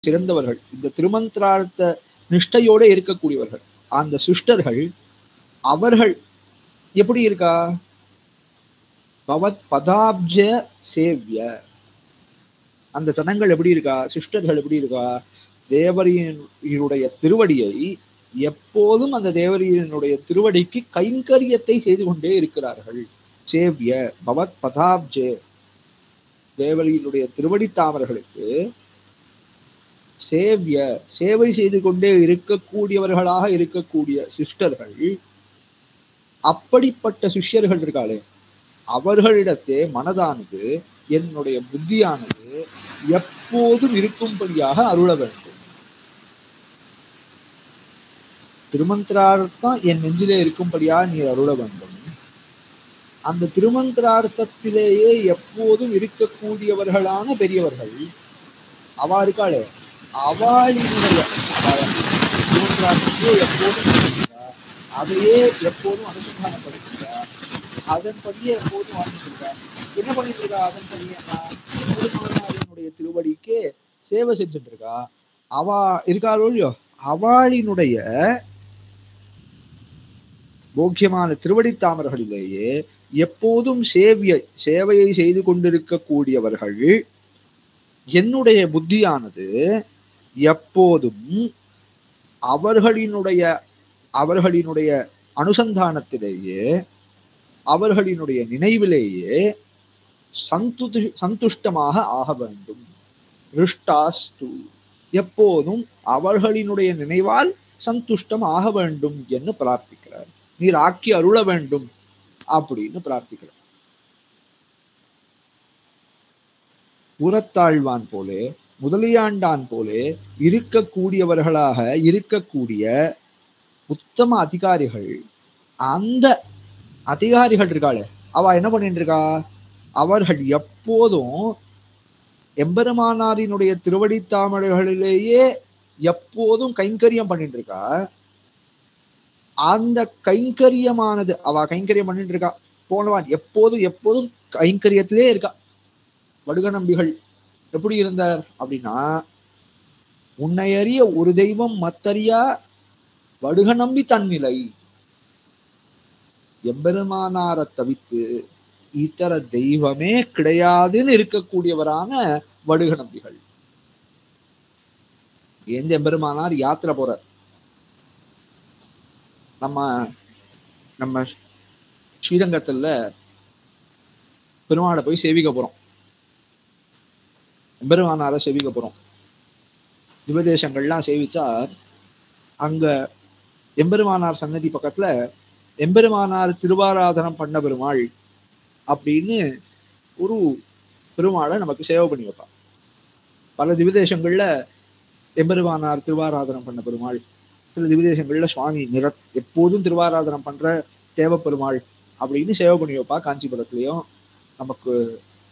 சிறந்தவர்கள், இந்த திருமந்திரார்த்த நிஷ்டையோட இருக்கக்கூடியவர்கள், அந்த சிஷ்டர்கள் அவர்கள் எப்படி இருக்கா? பவத் பதாப்ஜ சேவ்ய, அந்த ஜனங்கள் எப்படி இருக்கா? சிஷ்டர்கள் எப்படி இருக்கா? தேவரியினுடைய திருவடியை எப்போதும் அந்த தேவரியினுடைய திருவடிக்கு கைங்கரியத்தை செய்து கொண்டே இருக்கிறார்கள். சேவ்ய பவத் பதாப்ஜே, தேவரியினுடைய திருவடி தாமர்களுக்கு சேவ்ய சேவை செய்து கொண்டே இருக்கக்கூடியவர்களாக இருக்கக்கூடிய சிஷ்டர்கள், அப்படிப்பட்ட சிஷ்யர்கள் இருக்காளே அவர்களிடத்தே மனதானது, என்னுடைய புத்தியானது எப்போதும் இருக்கும்படியாக அருள வேண்டும். திருமந்திரார்த்தம் என் நெஞ்சிலே இருக்கும்படியாக நீர் அருள வேண்டும். அந்த திருமந்திரார்த்தத்திலேயே எப்போதும் இருக்கக்கூடியவர்களான பெரியவர்கள் அவா இருக்காளே, அவளினுடைய திருமந்திரார்த்தத்தையே எப்போதும் அதையே எப்போதும் அனுசந்தானப்படுத்துகிறார். அதன்படியே எப்போதும் வாழ்ந்துருக்கார். என்ன பண்ணிட்டு இருக்கா? அதன்படியே என்னுடைய திருவடிக்கே சேவை செஞ்சுட்டு இருக்கா. அவ இருக்காளோ இல்லையோ, அவளினுடைய போக்கியமான திருவடி தாமர்களிலேயே எப்போதும் சேவையை செய்து கொண்டிருக்கக்கூடியவர்கள், என்னுடைய புத்தியானது எப்போதும் அவர்களினுடைய அனுசந்தானத்திலேயே, அவர்களினுடைய நினைவிலேயே சந்துஷ்டமாக ஆக வேண்டும். ரிஷ்டாஸ்து, எப்போதும் அவர்களினுடைய நினைவால் சந்துஷ்டம் ஆக வேண்டும் என்று பிரார்த்திக்கிறார். நீர் ஆக்கி அருள வேண்டும் அப்படின்னு பிரார்த்திக்கிறார். புறத்தாழ்வான் போலே முதலியாண்டான் போலே இருக்கக்கூடியவர்களாக இருக்கக்கூடிய உத்தம அதிகாரிகள், அந்த அதிகாரிகள் இருக்காளே அவ என்ன பண்ணிட்டு இருக்கா? அவர்கள் எப்போதும் எம்பெருமானாரினுடைய திருவடி தாமரைகளிலேயே எப்போதும் கைங்கரியம் பண்ணிட்டு இருக்கா. அந்த கைங்கரியமானது அவ கைங்கரியம் பண்ணிட்டு இருக்கா. போனவான் எப்போதும் கைங்கரியத்திலே இருக்கா. வடுக நம்பிகள் எப்படி இருந்தார் அப்படின்னா, உன்னையறிய ஒரு தெய்வம் மத்தறியா வடுக நம்பி தன்னிலை, எம்பெருமானார தவித்து இத்தர தெய்வமே கிடையாதுன்னு இருக்கக்கூடியவரான வடுக நம்பிகள். எந்த எம்பெருமானார் யாத்திரை போறார், நம்ம ஸ்ரீரங்கத்துல பெருமாளை போய் சேவிக்க போறோம், எம்பெருமானார சேவிக்க போறோம். திவதேசங்கள்லாம் சேவிச்சார். அங்க எம்பெருமானார் சன்னதி பக்கத்துல எம்பெருமானார் திருவாராதனம் பண்ண பெருமாள் அப்படின்னு ஒரு பெருமாளை நமக்கு சேவை பண்ணி வைப்பார். பல திவதேசங்கள்ல எம்பெருமானார் திருவாராதனம் பண்ண பெருமாள், சில திவதேசங்கள்ல சுவாமி எப்போதும் திருவாராதனம் பண்ற தேவ பெருமாள் அப்படின்னு சேவை பண்ணி வைப்பா. காஞ்சிபுரத்துலயும் நமக்கு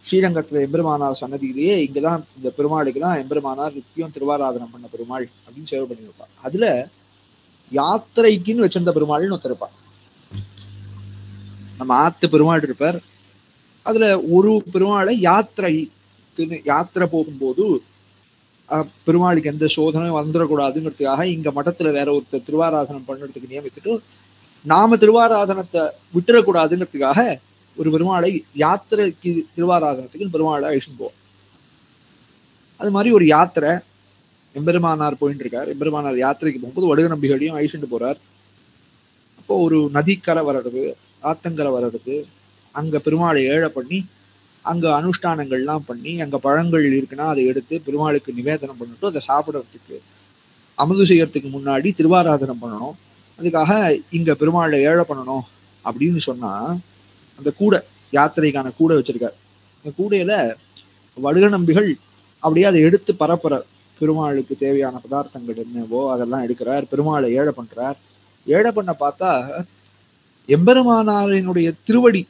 ஸ்ரீரங்கத்துல எம்பெருமானார் சன்னதியிலேயே இங்கதான் இந்த பெருமாளுக்கு தான் எம்பெருமானார் நித்தியம் திருவாராதனம் பண்ண பெருமாள் அப்படின்னு சேவை பண்ணி வைப்பா. அதுல யாத்திரைக்குன்னு வச்சிருந்த பெருமாள்னு ஒருத்தர் இருப்பார். நம்ம ஆத்து பெருமாள் இருப்பார். அதுல ஒரு பெருமாளை யாத்திரை போகும்போது பெருமாளுக்கு எந்த சோதனையும் வந்துடக்கூடாதுங்கிறதுக்காக இங்க மட்டத்துல வேற ஒருத்தர் திருவாராதனம் பண்ணுறதுக்கு நியமித்துட்டு நாம திருவாராதனத்தை விட்டுறக்கூடாதுங்கிறதுக்காக ஒரு பெருமாளை யாத்திரைக்கு திருவாராதனத்துக்கு பெருமாளை அழிச்சுட்டு போவோம். அது மாதிரி ஒரு யாத்திரை எம்பெருமானார் போயிட்டு இருக்கார். எம்பெருமானார் யாத்திரைக்கு போகும்போது வடுக நம்பிகளையும் அழிச்சுட்டு போறார். அப்போ ஒரு நதிக்கரை வர்றது, ஆத்தங்கரை வர்றது, அங்க பெருமாளை ஏழை பண்ணி அங்க அனுஷ்டானங்கள்லாம் பண்ணி அங்க பழங்கள் இருக்குன்னா அதை எடுத்து பெருமாளுக்கு நிவேதனம் பண்ணிட்டு அதை சாப்பிடறதுக்கு அமுது செய்யறதுக்கு முன்னாடி திருவாராதனம் பண்ணணும். அதுக்காக இங்க பெருமாளை ஏழை பண்ணணும் அப்படின்னு சொன்னா அந்த கூடை, யாத்திரைக்கான கூடை வச்சிருக்கார். அந்த கூடையில வடுக நம்பிகள் அப்படியே அதை எடுத்து பரப்புறார். பெருமாளுக்கு தேவையான பதார்த்தங்கள் என்னவோ அதெல்லாம் எடுக்கிறார். பெருமாளை ஏழை பண்றார். ஏழை பண்ண பார்த்தா எம்பெருமானாரினுடைய திருவடி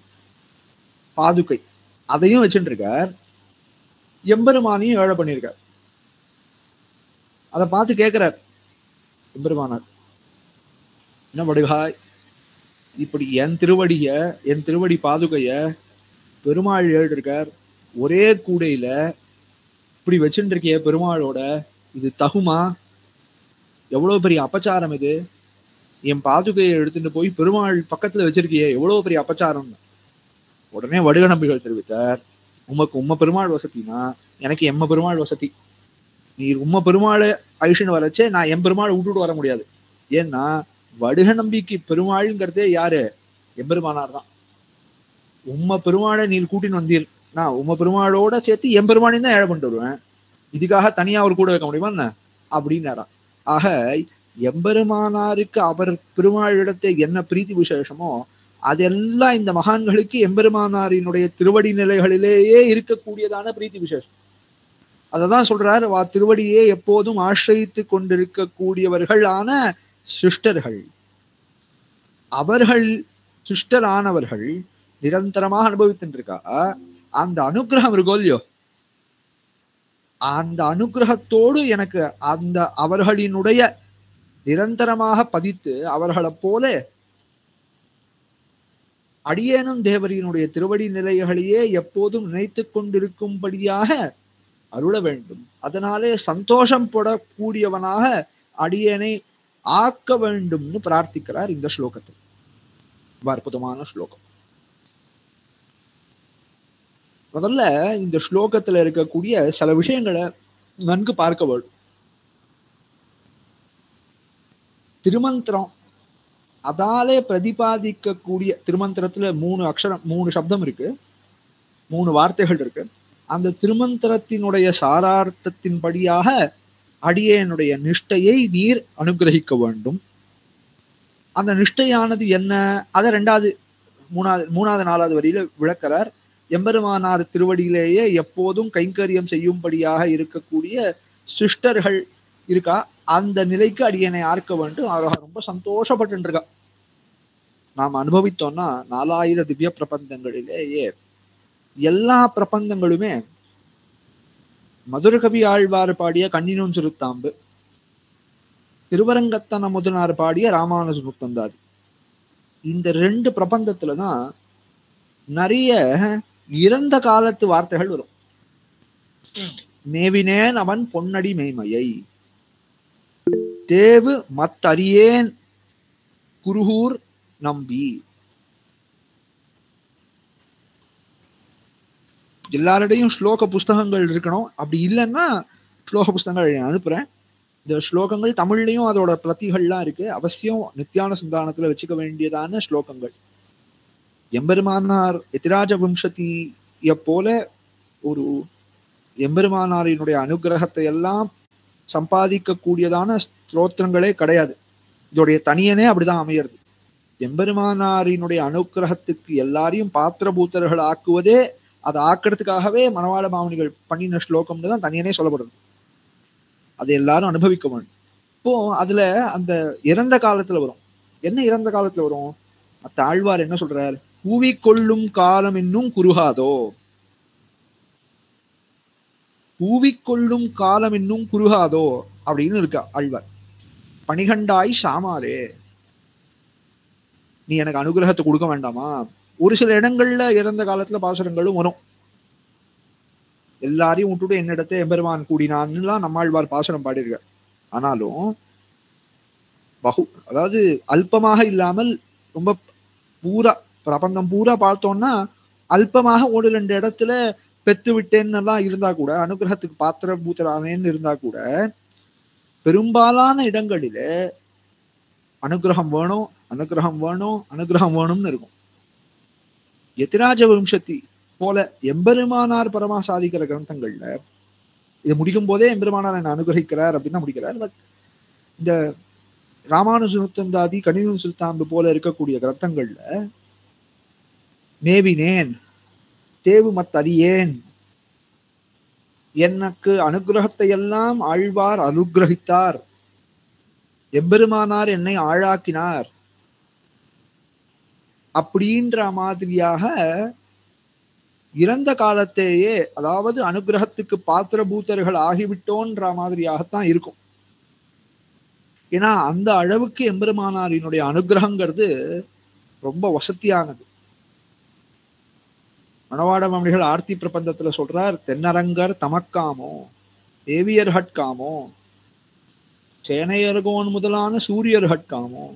பாதுகை அதையும் வச்சுட்டு இருக்கார், எம்பெருமானையும் ஏழை பண்ணியிருக்கார். அதை பார்த்து கேட்கிறார் எம்பெருமானார், என்ன வடுகாய், இப்படி என் திருவடி பாதுகைய பெருமாள் ஏழு இருக்கார், ஒரே கூடையில இப்படி வச்சுட்டு இருக்கிய பெருமாளோட இது தகுமா? எவ்வளவு பெரிய அபச்சாரம் இது! என் பாதுகையை எடுத்துட்டு போய் பெருமாள் பக்கத்துல வச்சிருக்கியே, எவ்வளவு பெரிய அபச்சாரம்! உடனே வடுக நம்பிகள் தெரிவித்தார், உம்ம பெருமாள் வசதினா எனக்கு எம்ம பெருமாள் வசதி. நீ உம்ம பெருமாளை அழிச்சுன்னு வரச்சே நான் என் பெருமாளை விட்டுட்டு வர முடியாது. ஏன்னா வடுக நம்பிக்கை பெருமாள்ங்கிறதே யாரு? எம்பெருமானார் தான். உம்ம பெருமாளை நீர் கூட்டின்னு வந்தீர், நான் உம்ம பெருமாளோட சேர்த்து என் பெருமாளையும் தான் ஏழை பண்ணிட்டு வருவேன். இதுக்காக தனியா அவர் கூட வைக்க முடியுமா என்ன அப்படின்னாரா. ஆக எம்பெருமானாருக்கு அவர் பெருமாளிடத்தை என்ன பிரீத்தி விசேஷமோ அதெல்லாம் இந்த மகான்களுக்கு எம்பெருமானாரினுடைய திருவடி நிலைகளிலேயே இருக்கக்கூடியதான பிரீத்தி விசேஷம். அததான் சொல்றாரு, வா திருவடியே எப்போதும் ஆசிரியித்து கொண்டிருக்கக்கூடியவர்களான சிஷ்டர்கள். அவர்கள் சிஷ்டரானவர்கள் நிரந்தரமாக அனுபவித்துருக்கா. அந்த அனுகிரகம் இருக்கோ இல்லையோ, அந்த அனுகிரகத்தோடு எனக்கு அந்த அவர்களினுடைய நிரந்தரமாக பதித்து அவர்களை போல அடியேனும் தேவரினுடைய திருவடி நிலைகளையே எப்போதும் நினைத்து கொண்டிருக்கும்படியாக அருள வேண்டும். அதனாலே சந்தோஷம் படக்கூடியவனாக அடியேனை ஆக்க வேண்டும்னு பிரார்த்திக்கிறார் இந்த ஸ்லோகத்தில். அற்புதமான ஸ்லோகம். முதல்ல இந்த ஸ்லோகத்துல இருக்கக்கூடிய சில விஷயங்களை நன்கு பார்க்க வேண்டும். திருமந்திரம் அதாலே பிரதிபாதிக்கக்கூடிய, திருமந்திரத்துல 3 அக்ஷரம் 3 சப்தம் இருக்கு, 3 வார்த்தைகள் இருக்கு. அந்த திருமந்திரத்தினுடைய சாரார்த்தத்தின்படியாக அடியேனுடைய நிஷ்டையை நீர் அனுகிரகிக்க வேண்டும். அந்த நிஷ்டையானது என்ன? அதை 2வது 3வது 4வது வரியில விளக்கிறார். எம்பெருமானார் திருவடியிலேயே எப்போதும் கைங்கரியம் செய்யும்படியாக இருக்கக்கூடிய சிஷ்டர்கள் இருக்கா, அந்த நிலைக்கு அடியனை ஆர்க்க வேண்டும். அவர் ரொம்ப சந்தோஷப்பட்டு இருக்கா. நாம் அனுபவித்தோம்னா 4000 திவ்ய பிரபந்தங்களிலேயே எல்லா பிரபந்தங்களுமே மதுரகவி ஆழ்வார் பாடிய கண்ணினும் சிறுத்தாம்பு, திருவரங்கத்தன முதனார் பாடிய ராமானுஜ முத்தந்தாதி, இந்த 2 பிரபந்தத்துலதான் நிறைய இறந்த காலத்து வார்த்தைகள் வரும். மேவினேன் அவன் பொன்னடி மேய்மையை, தேவு மத்தறியேன் குருகூர் நம்பி. எல்லாரிடையும் ஸ்லோக புஸ்தகங்கள் இருக்கணும். அப்படி இல்லைன்னா ஸ்லோக புஸ்தகங்கள் அனுப்புறேன். இந்த ஸ்லோகங்கள் தமிழ்லையும் அதோட பிரதிகள்லாம் இருக்கு. அவசியம் நித்தியான சந்தானத்துல வச்சுக்க வேண்டியதான ஸ்லோகங்கள். எம்பெருமானார் எதிராஜ வம்சத்திய போல ஒரு எம்பெருமானாரினுடைய அனுகிரகத்தை எல்லாம் சம்பாதிக்க கூடியதான ஸ்தோத்திரங்களே கிடையாது. இதோடைய தனியனே அப்படிதான் அமையிறது. எம்பெருமானாரினுடைய அனுகிரகத்துக்கு எல்லாரையும் பாத்திரபூத்தர்கள் ஆக்குவதே, அதை ஆக்கிறதுக்காகவே மணவாள மாமுனிகள் பண்ணின ஸ்லோகம்னு தான் தனியனே சொல்லப்படுது. அதை எல்லாரும் அனுபவிக்க வேண்டும். இப்போ அதுல அந்த இறந்த காலத்துல வரும். என்ன இறந்த காலத்துல வரும்? ஆழ்வார் என்ன சொல்றார்? கூவிக்கொள்ளும் காலம் இன்னும் குறுகாதோ, கூவிக்கொள்ளும் காலம் இன்னும் குறுகாதோ அப்படின்னு இருக்கா ஆழ்வார். பணிகண்டாய் சாமாரே, நீ எனக்கு அனுகிரகத்தை கொடுக்க வேண்டாமா? ஒரு சில இடங்கள்ல இறந்த காலத்துல பாசுரங்களும் வரும். எல்லாரையும் விட்டுட்டு என்னிடத்தை எம்பெருமான் கூடினான்லாம் நம்மாழ்வார் பாசுரம் பாடியிருக்கார். ஆனாலும் அதாவது அல்பமாக இல்லாமல் ரொம்ப பூரா பிரபந்தம் பூரா பார்த்தோம்னா அல்பமாக 1-2 இடத்துல பெத்து விட்டேன்னு எல்லாம் இருந்தா கூட, அனுகிரகத்துக்கு பாத்திர பூத்தரானேன்னு இருந்தா கூட, பெரும்பாலான இடங்களில அனுகிரகம் வேணும், அனுகிரகம் வேணும், அனுகிரகம் வேணும்னு இருக்கும். யதிராஜ வம்சத்தி போல எம்பெருமானார் பரமா சாதிக்கிற கிரந்தங்கள்ல இது முடிக்கும் போதே எம்பெருமானார் என்ன அனுகிரகிக்கிறார் அப்படின்னு தான் முடிக்கிறார். பட் இந்த ராமானுஜ முத்தந்தாதி கணினு சுல்தாம்பு போல இருக்கக்கூடிய கிரந்தங்கள்ல மேவினேன் தேவு மத்தறியேன், எனக்கு அனுகிரகத்தை எல்லாம் ஆழ்வார் அனுகிரகித்தார், எம்பெருமானார் என்னை ஆளாக்கினார் அப்படின்ற மாதிரியாக இறந்த காலத்தையே, அதாவது அனுகிரகத்துக்கு பாத்திரபூத்தர்கள் ஆகிவிட்டோன்ற மாதிரியாகத்தான் இருக்கும். ஏன்னா அந்த அளவுக்கு எம்பெருமானாரினுடைய அனுகிரகங்கிறது ரொம்ப வசதியானது. மணவாள மாமுனிகள் ஆர்த்தி பிரபந்தத்துல சொல்றார், தென்னரங்கர் தமக்காமோ தேவியர் ஹட்காமோ சேனையர்கோன் முதலான சூரியர்கட்காமோ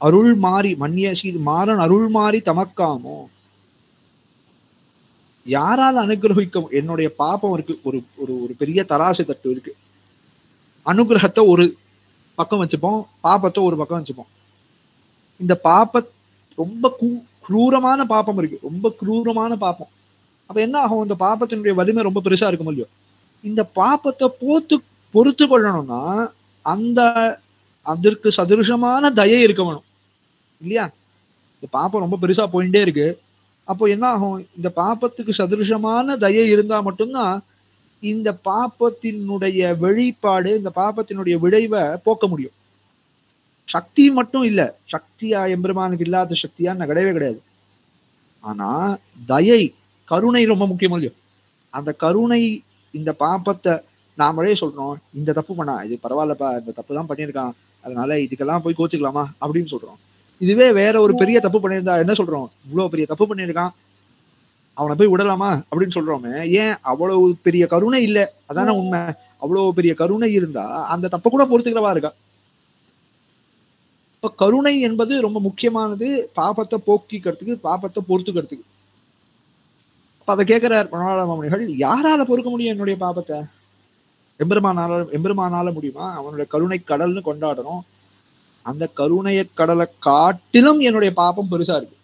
அருள் மாறி மன்னிய மாறன் அருள் மாறி தமக்காமோ யாரால அனுகிரகிக்க என்னுடைய பாப்பம் இருக்கு. ஒரு ஒரு ஒரு பெரிய தராசு தட்டு இருக்கு. அனுகிரகத்தை ஒரு பக்கம் வச்சுப்போம், பாப்பத்தை ஒரு பக்கம் வச்சுப்போம். இந்த பாப்ப ரொம்ப குரூரமான பாப்பம் இருக்கு, ரொம்ப குரூரமான பாப்பம். அப்ப என்ன ஆகும்? இந்த பாப்பத்தினுடைய வலிமை ரொம்ப பெருசா இருக்கும் இல்லையோ. இந்த பாப்பத்தை பொறுத்து கொள்ளணும்னா அந்த அதற்கு சதுருஷமான தயை இருக்க வேணும் இல்லையா? இந்த பாப்பம் ரொம்ப பெருசா போயிட்டே இருக்கு. அப்போ என்ன ஆகும்? இந்த பாப்பத்துக்கு சதுருஷமான தயை இருந்தா மட்டும்தான் இந்த பாப்பத்தினுடைய வெளிப்பாடு, இந்த பாப்பத்தினுடைய விளைவை போக்க முடியும். சக்தி மட்டும் இல்ல, சக்தியா எம்பெருமானுக்கு இல்லாத சக்தியா கிடையவே கிடையாது. ஆனா தயை, கருணை ரொம்ப முக்கியம் இல்லையோ. அந்த கருணை இந்த பாப்பத்தை நாமளே சொல்றோம், இந்த தப்பு பண்ணா இது பரவாயில்லப்பா, இந்த தப்பு தான் பண்ணியிருக்கான், அதனால இதுக்கெல்லாம் போய் கோச்சுக்கலாமா அப்படின்னு சொல்றோம். இதுவே வேற ஒரு பெரிய தப்பு பண்ணியிருந்தா என்ன சொல்றோம்? இவ்வளவு பெரிய தப்பு பண்ணியிருக்கான், அவனை போய் விடலாமா அப்படின்னு சொல்றோமே. ஏன்? அவ்வளவு பெரிய கருணை இல்லை, அதான உண்மை. அவ்வளவு பெரிய கருணை இருந்தா அந்த தப்பை கூட பொறுத்துக்கிறவா இருக்கா. இப்ப கருணை என்பது ரொம்ப முக்கியமானது, பாபத்தை போக்கிக்கிறதுக்கு, பாபத்தை பொறுத்துக்கிறதுக்கு. அப்ப அதை கேட்கிறார் மனோரமாமுனிகள், யாரால பொறுக்க முடியும் என்னுடைய பாபத்தை? எம்பெருமானால முடியுமா? அவனுடைய கருணை கடல்னு கொண்டாடணும். அந்த கருணைய கடலை காட்டிலும் என்னுடைய பாபம் பெருசா இருக்கு.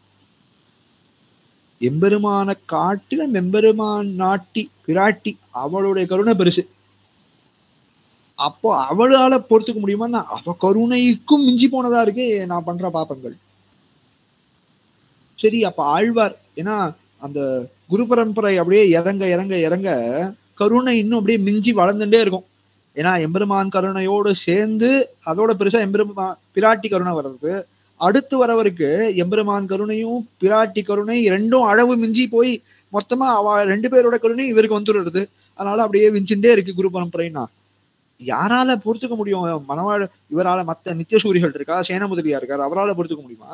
எம்பெருமான காட்டிலும் எம்பெருமான் நாட்டி பிராட்டி அவளுடைய கருணை பெருசு. அப்போ அவளால பொறுத்துக்க முடியுமா? அவ கருணைக்கும் மிஞ்சி போனதா இருக்கு நான் பண்ற பாப்பங்கள். சரி, அப்ப ஆழ்வார், ஏன்னா அந்த குரு பரம்பரை அப்படியே இறங்க இறங்க இறங்க கருணை இன்னும் அப்படியே மிஞ்சி வளர்ந்துட்டே இருக்கும். ஏன்னா எம்பெருமான் கருணையோடு சேர்ந்து அதோட பெருசா பிராட்டி கருணை வர்றது. அடுத்து வரவருக்கு எம்பெருமான் கருணையும் பிராட்டி கருணை ரெண்டும் அளவு மிஞ்சி போய் மொத்தமா அவ ரெண்டு பேரோட கருணை இவருக்கு வந்துடுறது. அதனால அப்படியே விஞ்சுட்டே இருக்கு குரு பரம்பரைன்னா. யாரால பொறுத்துக்க முடியும்? மணவாழ இவரால, மத்த நித்தியசூரிகள் இருக்கா, சேன முதலியா இருக்கார், அவரால் பொறுத்துக்க முடியுமா?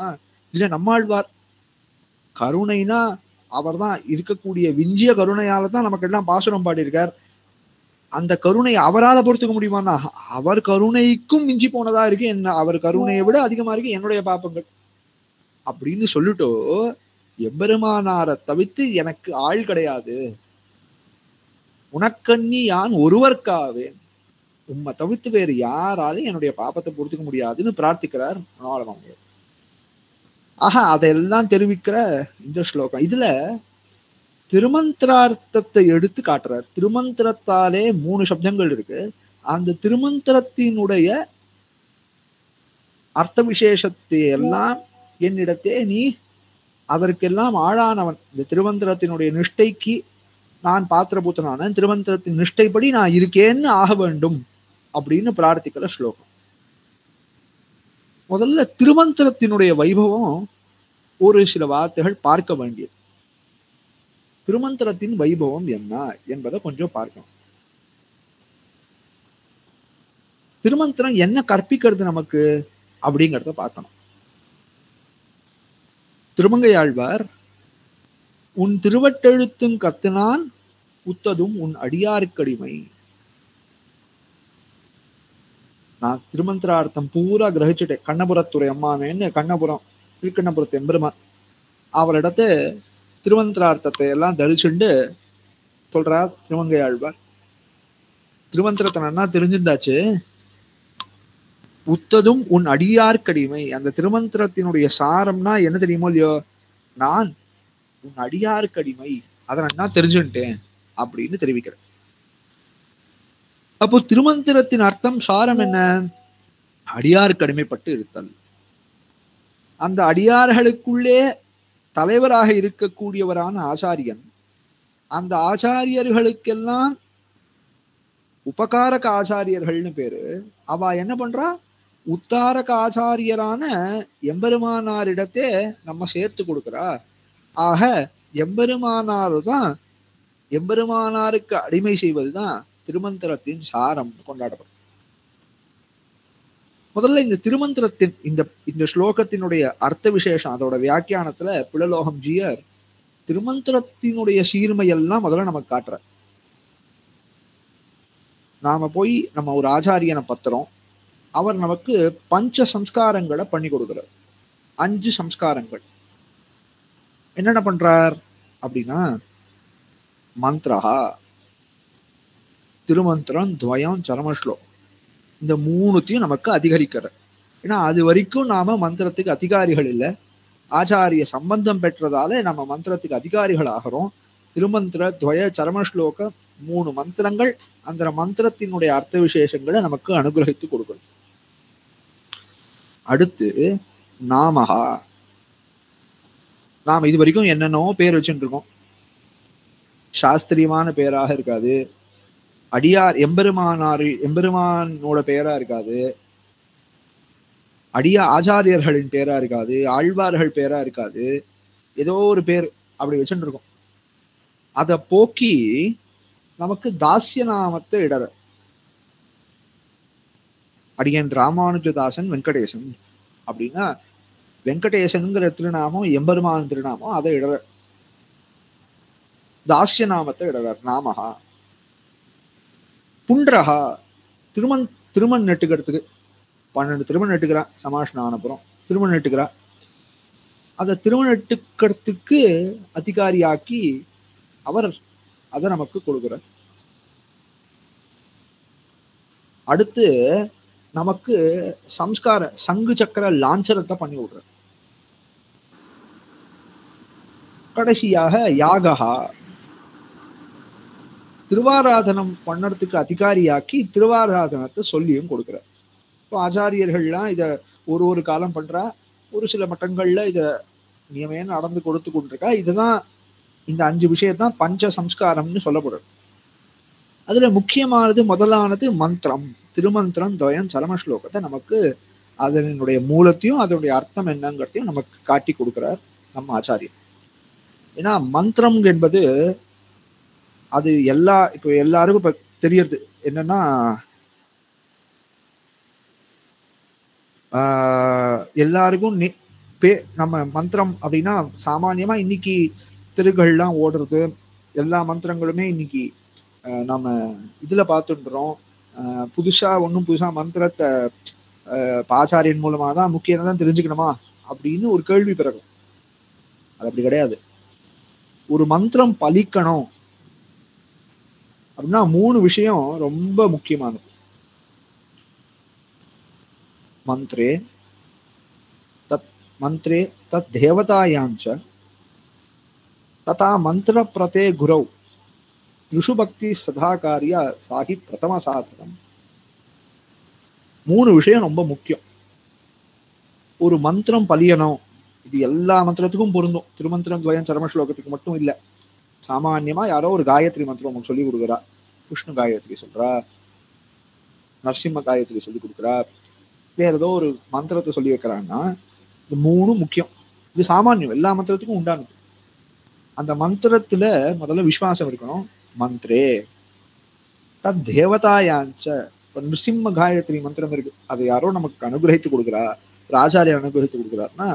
இல்ல நம்மாழ்வார் கருணைனா அவர் தான் இருக்கக்கூடிய விஞ்சிய கருணையால தான் நமக்கு எல்லாம் பாசுரம் பாடியிருக்கார். அந்த கருணை அவரால பொறுத்துக்க முடியுமான்னா அவர் கருணைக்கும் மிஞ்சி போனதா இருக்கு, என்ன அவர் கருணையை விட அதிகமா இருக்கு என்னுடைய பாப்பங்கள் அப்படின்னு சொல்லிட்டோ, எம்பெருமானாரை தவிர்த்து எனக்கு ஆள் கிடையாது, உனக்கண்ணி யான் ஒருவர்க்காவேன், உண்மை தவிர்த்து வேறு யாராலும் என்னுடைய பாப்பத்தை பொறுத்துக்க முடியாதுன்னு பிரார்த்திக்கிறார் மனோரமாமுனிவர். ஆஹா, அதெல்லாம் தெரிவிக்கிற இந்த ஸ்லோகம். இதுல திருமந்திரார்த்தத்தை எடுத்து காட்டுறார். திருமந்திரத்தாலே 3 சப்தங்கள் இருக்கு. அந்த திருமந்திரத்தினுடைய அர்த்த விசேஷத்தை எல்லாம் என்னிடத்தே நீ அதற்கெல்லாம் ஆளானவன், இந்த திருமந்திரத்தினுடைய நிஷ்டைக்கு நான் பாத்திரபூத்தனான, திருமந்திரத்தின் நிஷ்டைப்படி நான் இருக்கேன்னு ஆக வேண்டும் அப்படின்னு பிரார்த்திக்கிற ஸ்லோகம். முதல்ல திருமந்திரத்தினுடைய வைபவம் ஒரு சில வார்த்தைகள் பார்க்க வேண்டியது. திருமந்திரத்தின் வைபவம் என்ன என்பதை கொஞ்சம் பார்க்கணும். திருமந்திரம் என்ன கற்பிக்கிறது நமக்கு அப்படிங்கிறத பார்க்கணும். திருமங்கையாழ்வார், உன் திருவட்டெழுத்தும் கத்துனான் உத்ததும் உன் அடியாருக்கடிமை. நான் திருமந்திரார்த்தம் பூரா கிரகிச்சுட்டேன். கண்ணபுரத்துறை அம்மாவேன்னு, கண்ணபுரம் திருக்கண்ணபுரத்து எம்பெருமான், அவரிடத்து திருமந்திரார்த்தத்தை எல்லாம் தரிச்சுண்டு சொல்றார் திருமங்கையாழ்வார். திருமந்திரத்தை நன்னா தெரிஞ்சுட்டாச்சு. உத்ததும் உன் அடியார்க்கடிமை. அந்த திருமந்திரத்தினுடைய சாரம்னா என்ன தெரியுமோ இல்லையோ, நான் உன் அடியார்க்கடிமை, அதை நன்னா தெரிஞ்சுட்டேன் அப்படின்னு தெரிவிக்கிறேன். அப்போ திருமந்திரத்தின் அர்த்தம், சாரம் என்ன? அடியாருக்கு அடிமைப்பட்டு இருத்தல். அந்த அடியார்களுக்குள்ளே தலைவராக இருக்கக்கூடியவரான ஆச்சாரியன், அந்த ஆச்சாரியர்களுக்கெல்லாம் உபகாரக ஆச்சாரியர்கள்னு பேரு. அவ என்ன பண்றா? உத்தாரக ஆச்சாரியரான எம்பெருமானாரிடத்தே நம்ம சேர்த்து கொடுக்கிறா. ஆக எம்பெருமானாரு தான், எம்பெருமானாருக்கு அடிமை செய்வதுதான் திருமந்திரத்தின் சாரம் கொண்டாடப்படும். முதல்ல இந்த திருமந்திரத்தின் இந்த ஸ்லோகத்தினுடைய அர்த்த விசேஷம், அதோட வியாக்கியானத்துல புலலோகம் ஜீயர் திருமந்திரத்தினுடைய சீர்மையெல்லாம் முதல்ல நமக்கு காட்டுற. நாம போய் நம்ம ஒரு ஆச்சாரியனை பத்துறோம், அவர் நமக்கு பஞ்ச சம்ஸ்காரங்களை பண்ணி கொடுக்கிறார். 5 சம்ஸ்காரங்கள் என்னென்ன பண்றார் அப்படின்னா, மந்திரஹா, திருமந்திரம், துவயம், சரமஸ்லோகம், இந்த 3த்தையும் நமக்கு அதிகரிக்கிறார். ஏன்னா அது வரைக்கும் நாம மந்திரத்துக்கு அதிகாரிகள் இல்லை, ஆச்சாரிய சம்பந்தம் பெற்றதால நம்ம மந்திரத்துக்கு அதிகாரிகள் ஆகிறோம். திருமந்திர, துவய, சரமஸ்லோக 3 மந்திரங்கள் அந்த மந்திரத்தினுடைய அர்த்த விசேஷங்களை நமக்கு அனுகிரகித்து கொடுக்கணும். அடுத்து நாமஹா, நாம் இது வரைக்கும் என்னென்னவோ பேர் வச்சுட்டு இருக்கோம். சாஸ்திரியமான பேராக இருக்காது, அடியார் எம்பெருமானோட பேரா இருக்காது, ஆச்சாரியர்களின் பேரா இருக்காது, ஆழ்வார்கள் பேரா இருக்காது, ஏதோ ஒரு பேர் அப்படி வச்சுட்டு இருக்கோம். அதை போக்கி நமக்கு தாசிய நாமத்தை இடற. அடியன் ராமானுஜதாசன் வெங்கடேசன் அப்படின்னா வெங்கடேசனுங்கிற திருநாமம் எம்பெருமான் திருநாமம், அதை இடற தாசிய நாமத்தை இடறார். நாமஹா. புண்டரஹா, திருமண் நெட்டுக்கிறதுக்கு 12 திருமணம் நெட்டுக்கிறான், சமாஷ்ணம் ஆனப்புறம் திருமணம் நெட்டுக்கிறா, அதை திருமணம் நெட்டுக்கிறதுக்கு அதிகாரியாக்கி அவர் அதை நமக்கு கொடுக்கிறார். அடுத்து நமக்கு சம்ஸ்கார சங்கு சக்கர லாஞ்சனத்தை பண்ணி விடுறார். கடைசியாக யாகஹா, திருவாராதனம் பண்ணறதுக்கு அதிகாரியாக்கி திருவாராதனத்தை சொல்லியும் கொடுக்கிறார். இப்போ ஆச்சாரியர்கள்லாம் இத ஒரு காலம் பண்றா, ஒரு சில மட்டங்கள்ல இத நியமே நடந்து கொடுத்து கொண்டிருக்கா. இதுதான் இந்த 5 விஷயத்தான் பஞ்ச சம்ஸ்காரம்னு சொல்லப்படுறது. அதுல முக்கியமானது முதலானது மந்திரம், திருமந்திரம், துவயம், சரமஸ்லோகத்தை நமக்கு அதனுடைய மூலத்தையும் அதனுடைய அர்த்தம் என்னங்கிறதையும் நமக்கு காட்டி கொடுக்கிறார் நம்ம ஆச்சாரியர். ஏன்னா மந்திரம் என்பது அது இப்போ எல்லாருக்கும் இப்ப தெரியறது என்னன்னா, எல்லாருக்கும் நம்ம மந்திரம் அப்படின்னா சாமானியமா இன்னைக்கு திருகள்லாம் ஓடுறது, எல்லா மந்திரங்களுமே இன்னைக்கு நம்ம இதுல பார்த்துன்றோம். புதுசா மந்திரத்தை ஆச்சாரியன் மூலமா தான் முக்கியம் தான் தெரிஞ்சுக்கணுமா அப்படின்னு ஒரு கேள்வி பிறகு. அது அப்படி கிடையாது. ஒரு மந்திரம் பலிக்கணும் அப்படின்னா 3 விஷயம் ரொம்ப முக்கியமானது. மந்திரே தத் தேவதாயாஞ்ச ததா மந்திர பிரதே குரௌ த்ரிஷு பக்தி சதாகாரிய சாகி பிரதம சாதனம். 3 விஷயம் ரொம்ப முக்கியம். ஒரு மந்திரம் பலியணும், இது எல்லா மந்திரத்துக்கும் பொருந்தும், திருமந்திரம், துவயம், சரமஸ்லோகத்துக்கு மட்டும் இல்லை. சாமான்யமா யாரோ ஒரு காயத்ரி மந்திரம் உங்களுக்கு சொல்லி கொடுக்குறா, விஷ்ணு காயத்ரி சொல்றா, நரசிம்ம காயத்ரி சொல்லி கொடுக்குறா, வேற ஏதோ ஒரு மந்திரத்தை சொல்லி வைக்கிறான்னா இது 3 முக்கியம். இது சாமானியம், எல்லா மந்திரத்துக்கும் உண்டானது. அந்த மந்திரத்துல முதல்ல விஸ்வாசம் இருக்கணும். மந்திரே தத் தேவதாயாஞ்ச. இப்ப நிருசிம்ம காயத்ரி மந்திரம் இருக்கு, அதை யாரோ நமக்கு அனுகிரகித்து கொடுக்குறா, ஆச்சாரியர் அனுகிரகித்து கொடுக்குறாருன்னா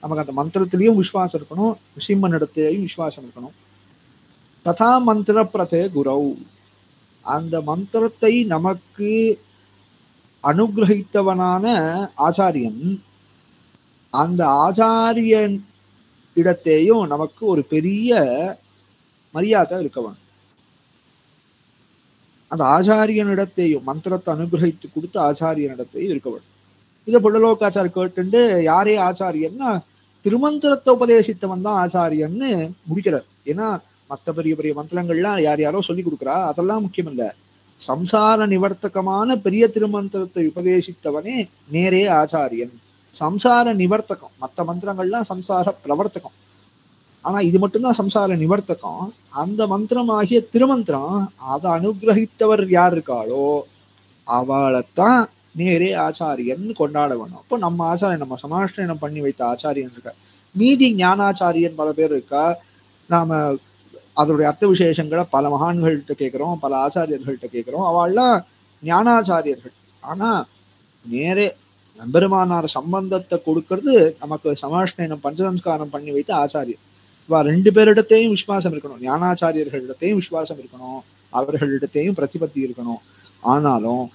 நமக்கு அந்த மந்திரத்திலையும் விஸ்வாசம் இருக்கணும், நிருசிம்மன் இடத்தையும் விஸ்வாசம் இருக்கணும். ததா மந்திர பிரதே குரௌ, அந்த மந்திரத்தை நமக்கு அனுகிரகித்தவனான ஆச்சாரியன், அந்த ஆச்சாரியன் இடத்தையும் நமக்கு ஒரு பெரிய மரியாதை இருக்கவன். அந்த ஆச்சாரியனிடத்தையும் மந்திரத்தை அனுகிரகித்து கொடுத்த ஆச்சாரியனிடத்தையும் இருக்கவன். இதை புள்ளலோகாச்சார் கேட்டு யாரே ஆச்சாரியன்னா திருமந்திரத்தை உபதேசித்தவன் தான் ஆச்சாரியன்னு முடிக்கிறார். ஏன்னா மற்ற பெரிய பெரிய மந்திரங்கள்லாம் யாரோ சொல்லி கொடுக்குறா, அதெல்லாம் முக்கியம் இல்ல. சம்சார நிவர்த்தகமான பெரிய திருமந்திரத்தை உபதேசித்தவனே நேரே ஆச்சாரியன். சம்சார நிவர்த்தகம், மற்ற மந்திரங்கள்லாம் சம்சார பிரவர்த்தகம், ஆனா இது மட்டும்தான் சம்சார நிவர்த்தகம். அந்த மந்திரம் ஆகிய திருமந்திரம் அதை அனுகிரகித்தவர் யார் இருக்காளோ அவளைத்தான் நேரே ஆச்சாரியன் கொண்டாட வேணும். அப்போ நம்ம ஆச்சாரியன், நம்ம சமாஷ்டனம் பண்ணி வைத்த ஆச்சாரியன் இருக்கா. மீதி ஞானாச்சாரியன் பல பேர் இருக்கா. நாம அதோடைய அர்த்த விசேஷங்களை பல மகான்கள்கிட்ட கேட்கிறோம், பல ஆச்சாரியர்கள்ட்ட கேட்கிறோம், அவள்லாம் ஞானாச்சாரியர்கள். ஆனா நேரே நம்பெருமானார் சம்பந்தத்தை கொடுக்கறது நமக்கு சமாஷ்டனம் பஞ்சசம்ஸ்காரம் பண்ணி வைத்த ஆச்சாரியர். இவா 2 பேரிடத்தையும் விசுவாசம் இருக்கணும். ஞானாச்சாரியர்களிடத்தையும் விசுவாசம் இருக்கணும், அவர்களிடத்தையும் பிரதிபத்தி இருக்கணும். ஆனாலும்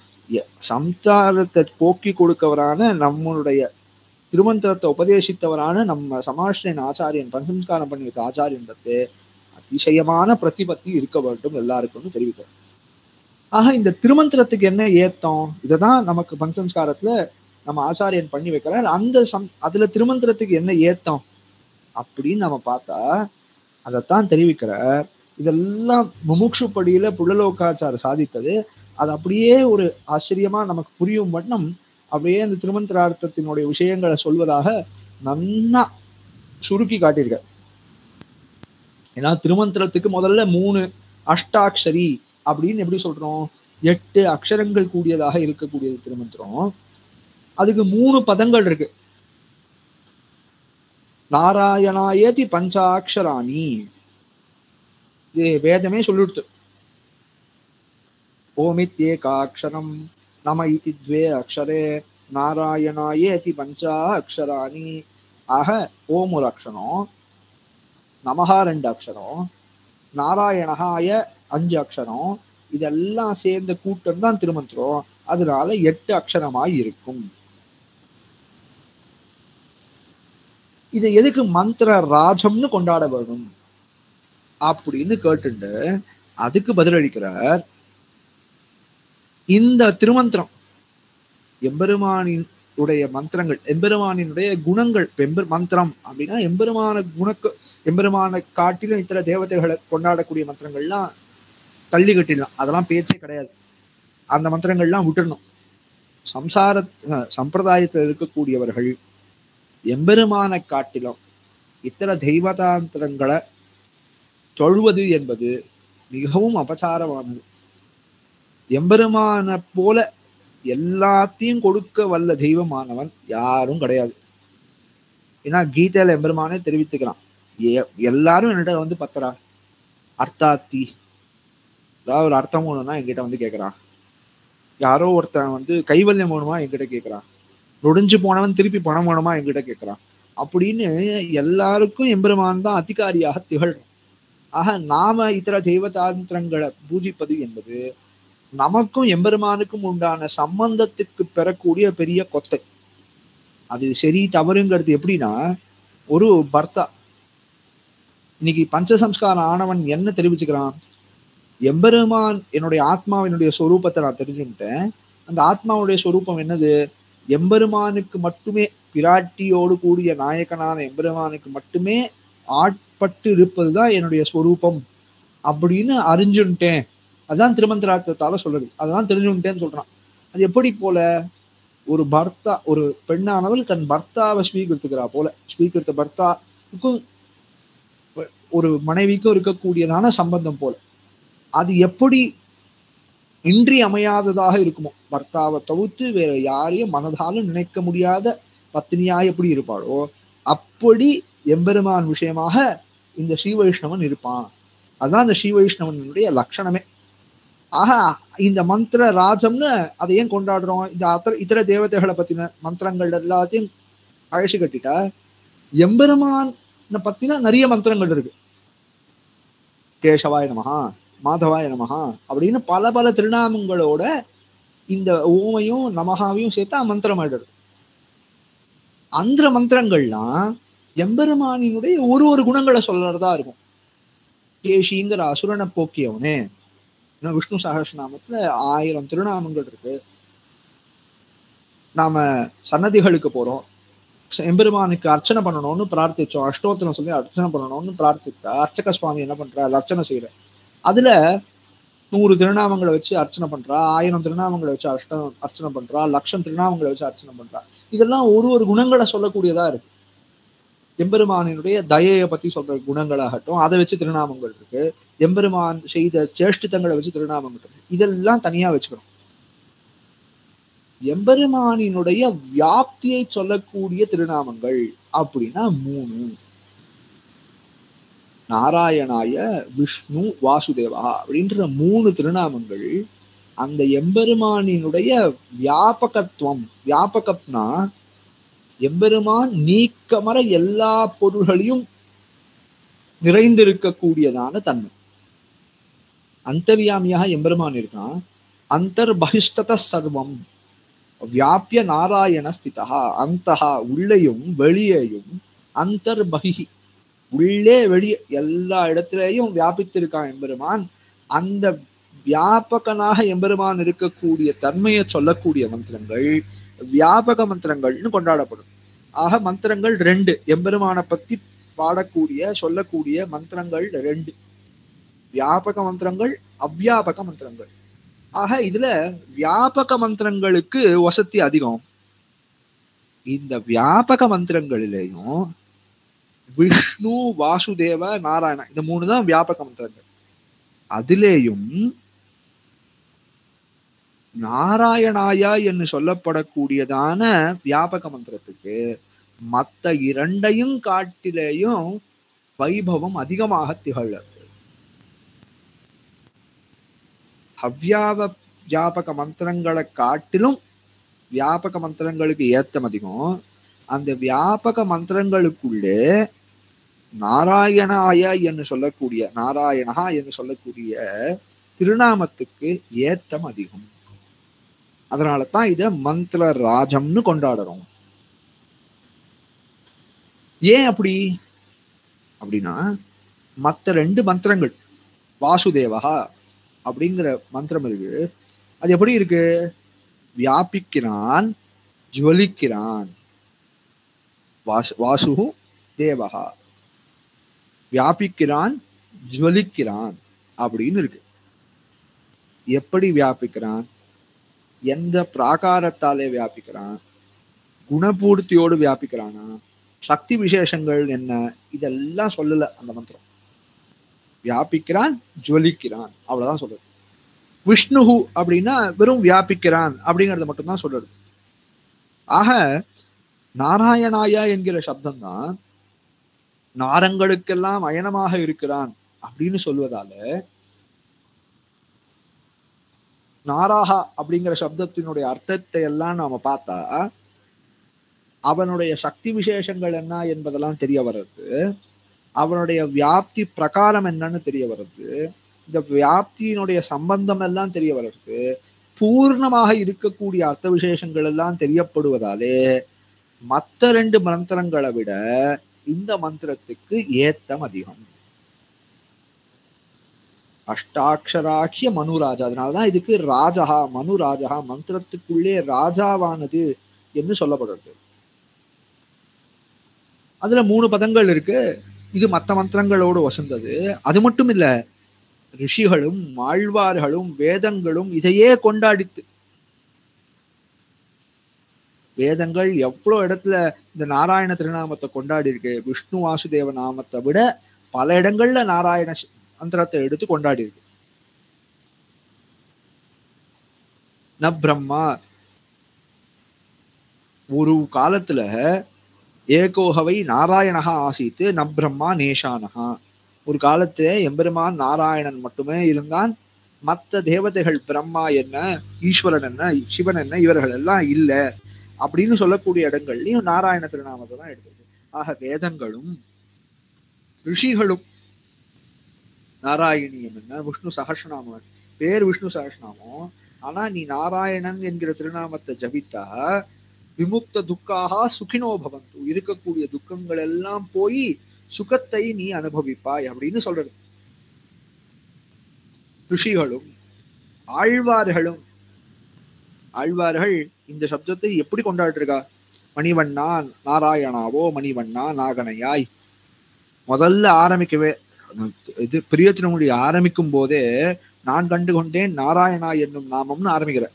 சம்சாரத்தை போக்கி கொடுக்கவரான நம்மளுடைய திருமந்திரத்தை உபதேசித்தவரான நம்ம சமாஷ்டிரன் ஆச்சாரியன் பஞ்சசம்ஸ்காரம் பண்ணி வைத்த ஆச்சாரியன் பத்து அதிசயமான பிரதிபத்தி இருக்க வேண்டும் எல்லாருக்கும் தெரிவித்தார். ஆக இந்த திருமந்திரத்துக்கு என்ன ஏத்தம், இததான் நமக்கு பஞ்சசம்ஸ்காரத்துல நம்ம ஆச்சாரியன் பண்ணி வைக்கிறார். அதுல திருமந்திரத்துக்கு என்ன ஏத்தம் அப்படின்னு நம்ம பார்த்தா அதைத்தான் தெரிவிக்கிறார். இதெல்லாம் முமுட்சு படியில புள்ளலோகாச்சார சாதித்தது. அது அப்படியே ஒரு ஆச்சரியமா நமக்கு புரியும் வண்ணம் அப்படியே அந்த திருமந்திரார்த்தத்தினுடைய விஷயங்களை சொல்வதாக நன்னா சுருக்கி காட்டியிருக்க. ஏன்னா திருமந்திரத்துக்கு முதல்ல 3 அஷ்டாட்சரி அப்படின்னு எப்படி சொல்றோம், 8 அக்ஷரங்கள் கூடியதாக இருக்கக்கூடியது திருமந்திரம். அதுக்கு 3 பதங்கள் இருக்கு. நாராயணாயேதி பஞ்சாட்சராணி, இது வேதமே சொல்லிடுத்து. ஓமித்யேகாட்சரம் நம இதி 2 அக்ஷரே நாராயணாயேதி பஞ்சா அக்ஷராணி. ஆக ஓம் ஒரு அக்ஷரம், நமஹா 2 அக்ஷரம், நாராயணஹாய 5 அக்ஷரம், இதெல்லாம் சேர்ந்த கூட்டம் தான் திருமந்திரம். அதனால 8 அக்ஷரமாய் இருக்கும். இதை எதுக்கு மந்திர ராஜம்னு கொண்டாட வேணும் அப்படின்னு கேட்டுண்டு அதுக்கு பதிலளிக்கிறார். இந்த திருமந்திரம் எம்பெருமானினுடைய மந்திரங்கள், எம்பெருமானினுடைய குணங்கள். மந்திரம் அப்படின்னா எம்பெருமான காட்டிலும் இத்தர தேவதைகளை கொண்டாடக்கூடிய மந்திரங்கள்லாம் தள்ளி கட்டிடலாம், அதெல்லாம் பேச்சே கிடையாது. அந்த மந்திரங்கள்லாம் விட்டுடணும். சம்பிரதாயத்தில் இருக்கக்கூடியவர்கள் எம்பெருமான காட்டிலும் இத்தர தெய்வதாந்திரங்களை தொழுவது என்பது மிகவும் அபசாரமானது. எம்பெருமான போல எல்லாத்தையும் கொடுக்க வல்ல தெய்வமானவன் யாரும் கிடையாது. ஏன்னா கீதையில எம்பெருமானே தெரிவித்துக்கிறான், எல்லாரும் என்கிட்ட வந்து பத்தரா அர்த்தாத்தி, ஏதாவது ஒரு அர்த்தம் வேணும்னா என்கிட்ட வந்து கேட்கறான். யாரோ ஒருத்தன் வந்து கைவல்யம் வேணுமா என்கிட்ட கேட்கறான். நொடிஞ்சு போனவன் திருப்பி பணம் வேணுமா என்கிட்ட கேட்கறான். அப்படின்னு எல்லாருக்கும் எம்பெருமான் தான் அதிகாரியாக திகழ்றான். ஆக நாம இத்தர தெய்வதாந்திரங்களை பூஜிப்பது என்பது நமக்கும் எம்பெருமானுக்கும் உண்டான சம்பந்தத்துக்கு பெறக்கூடிய பெரிய கொத்தை. அது சரி தவறுங்கிறது எப்படின்னா, ஒரு பர்த்தா இன்னைக்கு பஞ்சசம்ஸ்காரம் ஆனவன் என்ன தெரிவிச்சுக்கிறான், எம்பெருமான் என்னுடைய ஆத்மாவினுடைய சொரூபத்தை நான் தெரிஞ்சுக்கிட்டேன். அந்த ஆத்மாவுடைய சொரூபம் என்னது, எம்பெருமானுக்கு மட்டுமே, பிராட்டியோடு கூடிய நாயகனான எம்பெருமானுக்கு மட்டுமே ஆட்பட்டு இருப்பதுதான் என்னுடைய ஸ்வரூபம் அப்படின்னு அறிஞ்சுட்டேன். அதுதான் திருமந்திரார்த்தத்தால சொல்றது. அதான் தெரிஞ்சுட்டேன்னு சொல்றான். அது எப்படி போல, ஒரு பர்த்தா, ஒரு பெண்ணானவள் தன் பர்த்தாவை ஸ்வீகரித்துக்கிறா போல, ஸ்வீகரித்த பர்த்தாவுக்கும் ஒரு மனைவிக்கும் இருக்கக்கூடியதான சம்பந்தம் போல, அது எப்படி இன்றி அமையாததாக இருக்குமோ, பர்த்தாவை தவிர்த்து வேற யாரையும் மனதாலும் நினைக்க முடியாத பத்தினியா எப்படி இருப்பாளோ அப்படி எம்பெருமான் விஷயமாக இந்த ஸ்ரீ வைஷ்ணவன் இருப்பான். அதுதான் இந்த ஸ்ரீ வைஷ்ணவனுடைய லட்சணமே. ஆக இந்த மந்திர ராஜம்னு அதை ஏன் கொண்டாடுறோம், இந்த இதர தேவதைகளை பத்தின மந்திரங்கள் எல்லாத்தையும் அழைச்சி கட்டிட்டா எம்பெருமான் பத்தின நிறைய மந்திரங்கள் இருக்கு. கேசவாய நமஹா, மாதவாய நமஹா அப்படின்னு பல பல திருநாமங்களோட இந்த ஓமையும் நமகாவையும் சேர்த்தா மந்திரம் ஆயிடுறது. அந்த மந்திரங்கள்லாம் எம்பெருமானினுடைய ஒரு குணங்களை சொல்றதா இருக்கும். கேஷிங்கிற அசுரனை போக்கியவனே, விஷ்ணு சகஸ்ரநாமத்துல 1000 திருநாமங்கள் இருக்கு. நாம சன்னதிகளுக்கு போறோம், எம்பெருமானுக்கு அர்ச்சனை பண்ணணும்னு பிரார்த்திச்சோம், அஷ்டோத்திரம் சொல்லி அர்ச்சனை பண்ணணும்னு பிரார்த்தித்தா அர்ச்சக சுவாமி என்ன பண்ற, அர்ச்சனை செய்யற. அதுல 100 திருநாமங்களை வச்சு அர்ச்சனை பண்றா, 1000 திருநாமங்களை வச்சு அர்ச்சனை பண்றா, 1,00,000 திருநாமங்களை வச்சு அர்ச்சனை பண்றா. இதெல்லாம் ஒரு குணங்களை சொல்லக்கூடியதா இருக்கு. எம்பெருமானினுடைய தயையை பத்தி சொல்ற குணங்களாகட்டும், அதை வச்சு திருநாமங்கள் இருக்கு. எம்பெருமான் செய்த சேஷ்டித்தங்களை வச்சு திருநாமங்கள் இருக்கு. இதெல்லாம் தனியா வச்சுக்கணும். எம்பெருமானினுடைய வியாப்தியை சொல்லக்கூடிய திருநாமங்கள் அப்படின்னா 3. நாராயணாய, விஷ்ணு, வாசுதேவா அப்படின்ற 3 திருநாமங்கள் அந்த எம்பெருமானினுடைய வியாபகத்துவம். வியாபகம்னா எம்பெருமான் நீக்கமர எல்லா பொருள்களையும் நிறைந்திருக்கக்கூடியதான தன்மை. அந்தர்யாமியாக எம்பெருமான் இருக்கான். அந்தர்பகிஷ்டத சர்வம் வியாபிய நாராயண ஸ்திதா. அந்தஹா உள்ளேயும் வெளியேயும், அந்தர்பகி உள்ளே வெளியே எல்லா இடத்திலேயும் வியாபித்திருக்கான் எம்பெருமான். அந்த வியாபகனாக எம்பெருமான் இருக்கக்கூடிய தன்மையை சொல்லக்கூடிய மந்திரங்கள் வியாபக மந்திரங்கள்னு கொண்டாடப்படும். ஆக மந்திரங்கள் ரெண்டு, எம்பெருமானை பத்தி பாடக்கூடிய சொல்லக்கூடிய மந்திரங்கள் ரெண்டு, வியாபக மந்திரங்கள் அவ்வியாபக மந்திரங்கள். ஆக இதுல வியாபக மந்திரங்களுக்கு வசதி அதிகம். இந்த வியாபக மந்திரங்களிலேயும் விஷ்ணு, வாசுதேவ, நாராயண இந்த மூணு தான் வியாபக மந்திரங்கள். அதிலேயும் நாராயணாயா என்று சொல்லப்படக்கூடியதான வியாபக மந்திரத்துக்கு மற்ற இரண்டையும் காட்டிலேயும் வைபவம் அதிகமாக திகழ்கிறது. வியாபக மந்திரங்களை காட்டிலும் வியாபக மந்திரங்களுக்கு ஏத்தம் அதிகம். அந்த வியாபக மந்திரங்களுக்குள்ளே நாராயணாய என்று சொல்லக்கூடிய நாராயணா என்று சொல்லக்கூடிய திருநாமத்துக்கு ஏத்தம் அதிகம். அதனாலதான் இத மந்திர ராஜம்னு கொண்டாடுறோம். ஏன் அப்படி அப்படின்னா, மற்ற ரெண்டு மந்திரங்கள் வாசுதேவா அப்படிங்கிற மந்திரம் இருக்கு, அது எப்படி இருக்கு? வியாபிக்கிறான், ஜுவலிக்கிறான். வாசு தேவகா வியாபிக்கிறான், ஜுவலிக்கிறான் அப்படின்னு இருக்கு. எப்படி வியாபிக்கிறான்? எந்த பிராகாரத்தாலே வியாபிக்கிறான்? குணபூர்த்தியோடு வியாபிக்கிறானா? சக்தி விசேஷங்கள் என்ன? இதெல்லாம் சொல்லல அந்த மந்திரம். வியாபிக்கிறான், ஜுவலிக்கிறான், அவ்வளவுதான் சொல்றது. விஷ்ணு அப்படின்னா வெறும் வியாபிக்கிறான் அப்படிங்கறத மட்டும்தான் சொல்றது. ஆக நாராயணாயா என்கிற சப்தம் தான் நாரங்களுக்கெல்லாம் அயனமாக இருக்கிறான் அப்படின்னு சொல்வதால, நாராகா அப்படிங்கிற சப்தத்தினுடைய அர்த்தத்தை எல்லாம் நாம பார்த்தா அவனுடைய சக்தி விசேஷங்கள் என்ன என்பதெல்லாம் தெரிய வர்றது, அவனுடைய வியாப்தி பிரகாரம் என்னன்னு தெரிய வர்றது, இந்த வியாப்தியினுடைய சம்பந்தம் எல்லாம் தெரிய வர்றது, பூர்ணமாக இருக்கக்கூடிய அர்த்த விசேஷங்கள் எல்லாம் தெரியப்படுவதாலே மற்ற ரெண்டு மந்திரங்களை விட இந்த மந்திரத்துக்கு ஏத்தம் அதிகம். அஷ்டாட்சராட்சிய மனுராஜா, அதனாலதான் இதுக்கு ராஜகா மனுராஜகா, மந்திரத்துக்குள்ளே ராஜாவானது என்று சொல்லப்படுறது. அதுல 3 பதங்கள் இருக்கு. இது மற்ற மந்திரங்களோடு வசந்தது. அது மட்டும் இல்ல, ரிஷிகளும் ஆழ்வார்களும் வேதங்களும் இதையே கொண்டாடித்து. வேதங்கள் எவ்வளவு இடத்துல இந்த நாராயண திருநாமத்தை கொண்டாடி இருக்கு. விஷ்ணு வாசுதேவ நாமத்தை விட பல இடங்கள்ல நாராயண மந்திரத்தை எடுத்து கொண்டாடி இருக்கு. ந பிரம்மா, ஒரு காலத்துல ஏகோகவை நாராயணகா ஆசித்து ந பிரம்மா நேஷானகா, ஒரு காலத்துல எம்பெருமான் நாராயணன் மட்டுமே இருந்தான், மற்ற தேவதைகள் பிரம்மா என்ன, ஈஸ்வரன் என்ன, சிவன் என்ன, இவர்கள் எல்லாம் இல்ல அப்படின்னு சொல்லக்கூடிய இடங்கள்லயும் நாராயண திருநாமத்தை தான் எடுத்தது. ஆக வேதங்களும் ரிஷிகளும் நாராயணியம் என்ன, விஷ்ணு சகஸ்ரநாமம், பேர் விஷ்ணு சகஸ்ரநாமம், ஆனா நீ நாராயணன் என்கிற திருநாமத்தை ஜபித்தா விமுக்த துக்காக சுகினோ பவந்து, இருக்கக்கூடிய துக்கங்கள் எல்லாம் போய் சுகத்தை நீ அனுபவிப்பாய் அப்படின்னு சொல்றது. ரிஷிகளும் ஆழ்வார்களும், ஆழ்வார்கள் இந்த சப்தத்தை எப்படி கொண்டாடிருக்கா? மணிவண்ணா நாராயணாவோ மணிவண்ணா நாகனையாய், முதல்ல ஆரம்பிக்கவே இது பிரியத்தினுடைய ஆரம்பிக்கும் போதே நான் கண்டு கொண்டேன் நாராயணா என்னும் நாமம்னு ஆரம்பிக்கிற.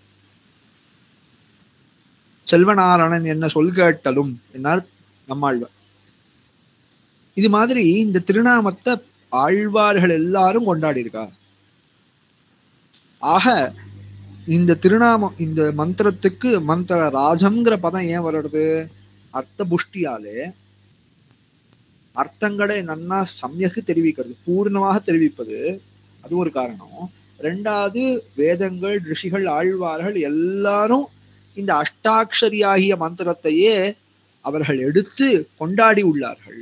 செல்வநாராயணன் என்ன சொல் கேட்டலும் என்னால் நம்மாழ்வார். இது மாதிரி இந்த திருநாமத்தை ஆழ்வார்கள் எல்லாரும் கொண்டாடி இருக்கா. ஆக இந்த திருநாமம், இந்த மந்திரத்துக்கு மந்திர ராஜம்ங்கிற பதம் ஏன் வருது? அர்த்த புஷ்டியாலே அர்த்தங்களை நன்னா சமயக்கு தெரிவிக்கிறது, பூர்ணமாக தெரிவிப்பது, அது ஒரு காரணம். ரெண்டாவது, வேதங்கள் ரிஷிகள் ஆழ்வார்கள் எல்லாரும் இந்த அஷ்டாட்சரியாகிய மந்திரத்தையே அவர்கள் எடுத்து கொண்டாடி உள்ளார்கள்.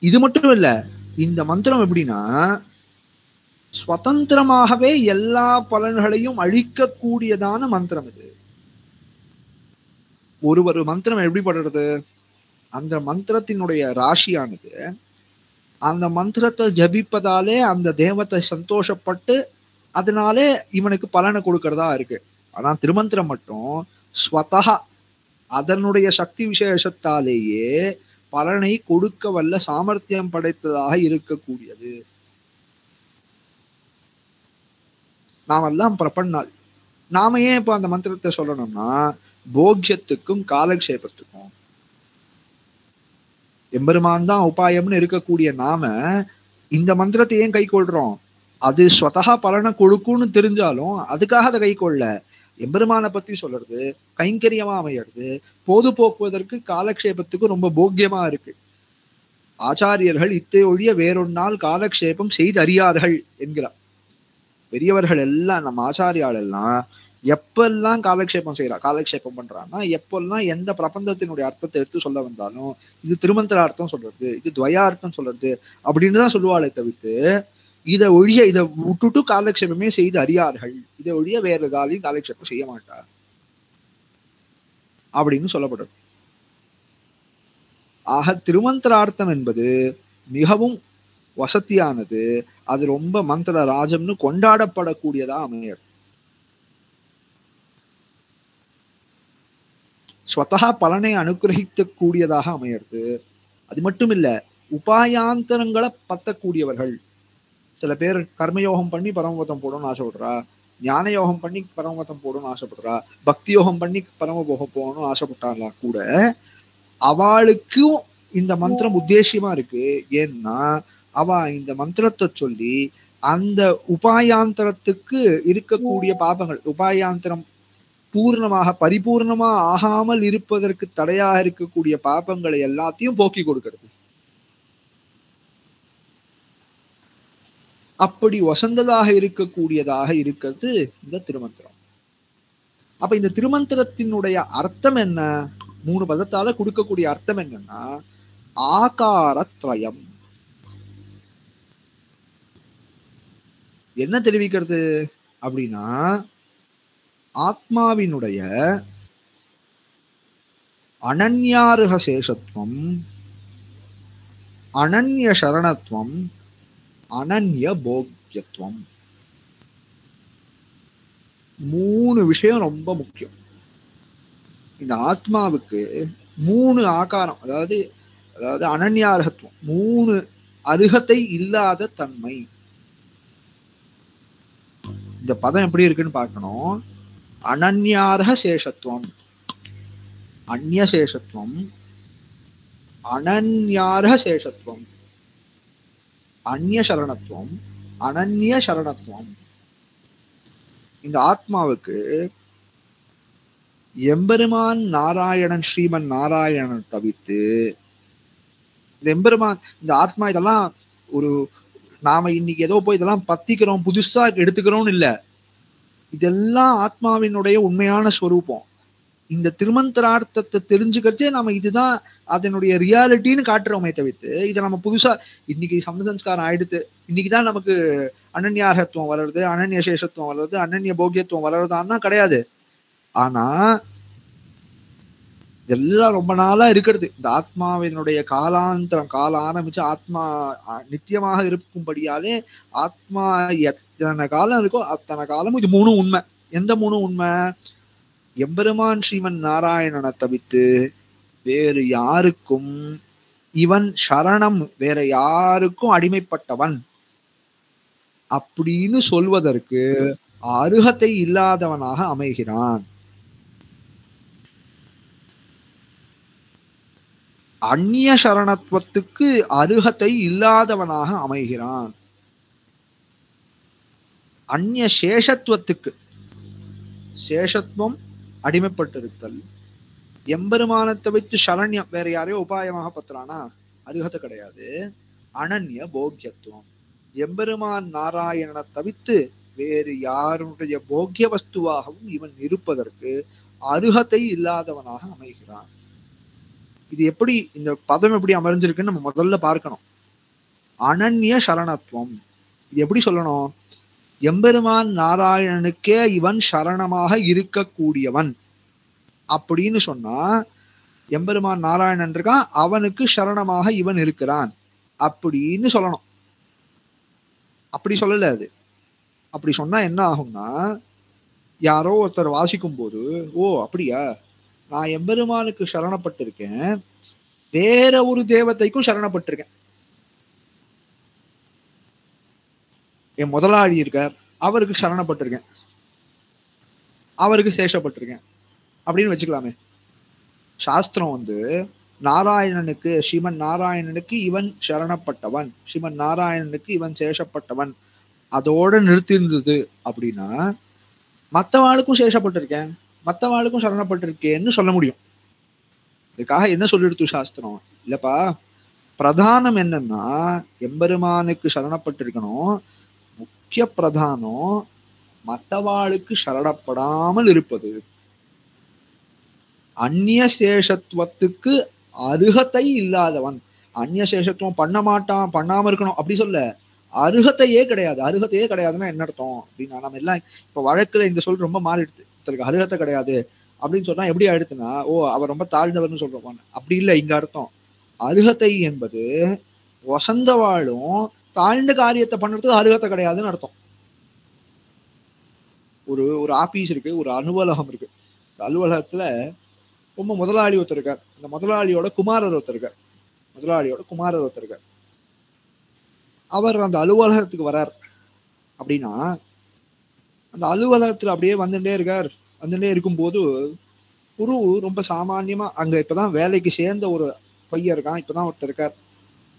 இது மட்டும் இல்ல, இந்த மந்திரம் எப்படின்னா சுதந்திரமாகவே எல்லா பலன்களையும் அழிக்கக்கூடியதான மந்திரம் இது. ஒரு மந்திரம் எப்படி படுறது, அந்த மந்திரத்தினுடைய ராசியானது அந்த மந்திரத்தை ஜபிப்பதாலே அந்த தேவத்தை சந்தோஷப்பட்டு அதனாலே இவனுக்கு பலனை கொடுக்கறதா இருக்கு. ஆனா திருமந்திரம் மட்டும் ஸ்வதஹா அதனுடைய சக்தி விசேஷத்தாலேயே பலனை கொடுக்க வல்ல சாமர்த்தியம் படைத்ததாக இருக்கக்கூடியது. நாமெல்லாம் பிரபன்னாள். நாம ஏன் இப்ப அந்த மந்திரத்தை சொல்லணும்னா போக்யத்துக்கும் காலக்ஷேபத்துக்கும். எம்பெருமான் தான் உபாயம்னு இருக்கக்கூடிய நாம இந்த மந்திரத்தை ஏன் கை கொள்றோம்? அது ஸ்வதஹா பலனை கொடுக்கும்னு தெரிஞ்சாலும் அதுக்காக அதை கை கொள்ள. எம்பெருமானை பத்தி சொல்றது கைங்கரியமா அமையிறது, பொது போக்குவதற்கு காலக்ஷேபத்துக்கு ரொம்ப போக்கியமா இருக்கு. ஆச்சாரியர்கள் இத்தை ஒழிய வேறொன்னால் காலக்ஷேபம் செய்து அறியார்கள் என்கிறார். பெரியவர்கள் எல்லாம் நம்ம ஆச்சாரியால் எல்லாம் எப்பெல்லாம் காலக்ஷேபம் பண்றான்னா எப்பெல்லாம் எந்த பிரபந்தத்தினுடைய அர்த்தத்தை எடுத்து சொல்ல வந்தாலும் இது திருமந்திர அர்த்தம் சொல்றது, இது துவயார்த்தம் சொல்றது அப்படின்னு தான் சொல்லுவாளே தவிர்த்து இதை ஒழிய இதை விட்டுட்டு காலக்ஷேபமே செய்து அறியார்கள், இதை ஒழிய வேற ஏதாலையும் காலக்ஷேபம் செய்ய மாட்டார் அப்படின்னு சொல்லப்படுறது. ஆக திருமந்திரார்த்தம் என்பது மிகவும் வசதியானது. அது ரொம்ப மந்திர ராஜம்னு கொண்டாடப்படக்கூடியதா அமையறது. ஸ்வதஹா பலனை அனுகிரகிக்க கூடியதாக அமையிறது. அது மட்டும் இல்ல, உபாயாந்தரங்களை பத்தக்கூடியவர்கள். சில பேர் கர்மயோகம் பண்ணி பரமபதம் போடணும்னு ஆசைப்படுறா, ஞான யோகம் பண்ணி பரமபதம் போடணும்னு ஆசைப்படுறா, பக்தி யோகம் பண்ணி பரமபோகம் போகணும்னு ஆசைப்பட்டாங்களா கூட அவளுக்கும் இந்த மந்திரம் உத்தேசியமா இருக்கு. ஏன்னா அவ இந்த மந்திரத்தை சொல்லி அந்த உபாயாந்தரத்துக்கு இருக்கக்கூடிய பாபங்கள், உபாயாந்தரம் பூர்ணமாக பரிபூர்ணமா ஆகாமல் இருப்பதற்கு தடையாக இருக்கக்கூடிய பாபங்களை எல்லாத்தையும் போக்கி கொடுக்கிறது. அப்படி வசந்ததாக இருக்கக்கூடியதாக இருக்கிறது இந்த திருமந்திரம். அப்ப இந்த திருமந்திரத்தினுடைய அர்த்தம் என்ன? 3 பதத்தால கொடுக்கக்கூடிய அர்த்தம் என்னன்னா ஆகாரத்ரயம். என்ன தெரிவிக்கிறது அப்படின்னா ஆத்மாவினுடைய அனன்யாருக சேஷத்துவம், அனன்ய சரணத்துவம், அனன்ய போக்யத்துவம். 3 விஷயம் ரொம்ப முக்கியம். இந்த ஆத்மாவுக்கு 3 ஆகாரம், அதாவது அனன்யார்ஹத்துவம், 3 அருகத்தை இல்லாத தன்மை. இந்த பதம் எப்படி இருக்குன்னு பார்க்கணும். அனன்யார்ஹ சேஷத்துவம், அந்நிய சேஷத்துவம், அனன்யார்ஹ சேஷத்துவம், அந்நிய சரணத்துவம், அனன்ய சரணத்துவம். இந்த ஆத்மாவுக்கு எம்பெருமான் நாராயணன் ஸ்ரீமன் நாராயணன் தவித்து இந்த எம்பெருமான் இந்த ஆத்மா இதெல்லாம் ஒரு நாம இன்னைக்கு ஏதோ போய் இதெல்லாம் பத்திக்கிறோம் புதுசா எடுத்துக்கிறோம்னு இல்ல. இதெல்லாம் ஆத்மாவினுடைய உண்மையான ஸ்வரூபம். இந்த திருமந்திரார்த்தத்தை தெரிஞ்சுக்கிறதே நம்ம இதுதான் அதனுடைய ரியாலிட்டின்னு காட்டுறோமே தவிர்த்து இதை நம்ம புதுசா இன்னைக்கு சம்சம்ஸ்காரம் ஆயிடுத்து, இன்னைக்குதான் நமக்கு அனன்யார்ஹத்துவம் வளருது, அனன்ய சேஷத்துவம் வளருது, அனன்ய போகியத்துவம் வளருதான்னா கிடையாது. ஆனா இதெல்லாம் ரொம்ப நாளா இருக்கிறது. இந்த ஆத்மாவினுடைய காலாந்தரம், காலம் ஆரம்பிச்சு ஆத்மா நித்தியமாக இருக்கும்படியாலே ஆத்மா எத்தனை காலம் இருக்கோ அத்தனை காலமும் இது 3 உண்மை. எந்த 3 உண்மை? எம்பெருமான் ஸ்ரீமன் நாராயணனை தவித்து வேறு யாருக்கும் இவன் சரணம், வேற யாருக்கும் அடிமைப்பட்டவன் அப்படின்னு சொல்வதற்கு அருகத்தை இல்லாதவனாக அமைகிறான். அந்நிய சரணத்துவத்துக்கு அருகத்தை இல்லாதவனாக அமைகிறான். அந்நிய சேஷத்துவத்துக்கு, சேஷத்துவம் அடிமைப்பட்டிருத்தல், எம்பெருமானத்தை வைத்து சரண்யம் வேற யாரையோ உபாயமாக பத்துறானா அருகத்தை கிடையாது. அனன்ய போக்கியத்துவம், எம்பெருமான் நாராயணனை தவித்து வேறு யாருடைய போக்கிய வஸ்துவாகவும் இவன் இருப்பதற்கு அருகத்தை இல்லாதவனாக அமைகிறான். இது எப்படி இந்த பதம் எப்படி அமர்ந்திருக்குன்னு நம்ம முதல்ல பார்க்கணும். அனன்ய சரணத்துவம். இது எப்படி சொல்லணும்? எம்பெருமான் நாராயணனுக்கே இவன் சரணமாக இருக்கக்கூடியவன் அப்படின்னு சொன்னா, எம்பெருமான் நாராயணன் இருக்கான், அவனுக்கு சரணமாக இவன் இருக்கிறான் அப்படின்னு சொல்லணும். அப்படி சொல்லல அது. அப்படி சொன்னா என்ன ஆகும்னா, யாரோ ஒருத்தர் வாசிக்கும் போது, ஓ அப்படியா, நான் எம்பெருமானுக்கு சரணப்பட்டிருக்கேன், வேற ஒரு தேவதைக்கும் சரணப்பட்டிருக்கேன். என் முதலாளி இருக்கார், அவருக்கு சரணப்பட்டிருக்கேன், அவருக்கு சேஷப்பட்டிருக்கேன் அப்படின்னு வச்சுக்கலாமே. சாஸ்திரம் வந்து நாராயணனுக்கு, ஸ்ரீமன் நாராயணனுக்கு இவன் சரணப்பட்டவன், ஸ்ரீமன் நாராயணனுக்கு இவன் சேஷப்பட்டவன் அதோட நிறுத்திருந்தது அப்படின்னா, மற்றவாளுக்கும் சேஷப்பட்டிருக்கேன், மற்றவாளுக்கும் சரணப்பட்டிருக்கேன்னு சொல்ல முடியும். இதுக்காக என்ன சொல்லிடுத்து சாஸ்திரம்? இல்லப்பா, பிரதானம் என்னன்னா எம்பெருமானுக்கு சரணப்பட்டிருக்கணும். முக்கிய பிரதானம் மற்றவாளுக்கு சரணப்படாமல் இருப்பது. அந்நிய சேஷத்துவத்துக்கு அருகத்தை இல்லாதவன். அந்நிய சேஷத்துவம் பண்ண மாட்டான், பண்ணாம இருக்கணும் அப்படி சொல்ல, அருகத்தையே கிடையாது. அருகத்தையே கிடையாதுன்னா என்ன அர்த்தம் அப்படின்னா, நம்ம எல்லாம் இப்ப வழக்குல இந்த சொல் ரொம்ப மாறிடுது. அருகத்தை கிடையாது அப்படின்னு சொன்னா எப்படி ஆயிடுச்சுன்னா, ஓ அவர் ரொம்ப தாழ்ந்தவர்னு சொல்றோம். அப்படி இல்லை இங்க அர்த்தம். அருகத்தை என்பது வசந்தவாளும் தாழ்ந்த காரியத்தை பண்றதுக்கு அருகத்தை கிடையாதுன்னு அர்த்தம். ஒரு ஆபீஸ் இருக்கு, ஒரு அலுவலகம் இருக்கு. அலுவலகத்துல ரொம்ப முதலாளி ஒருத்தர் இருக்கார், அந்த முதலாளியோட குமாரர் ஒருத்தர் இருக்கார். அவர் அந்த அலுவலகத்துக்கு வரார் அப்படின்னா, அந்த அலுவலகத்துல அப்படியே வந்துட்டே இருக்கும்போது குரு ரொம்ப சாமான்யமா அங்க இப்பதான் வேலைக்கு சேர்ந்த ஒரு பையன் இருக்கான், இப்பதான் ஒருத்தர் இருக்கார்.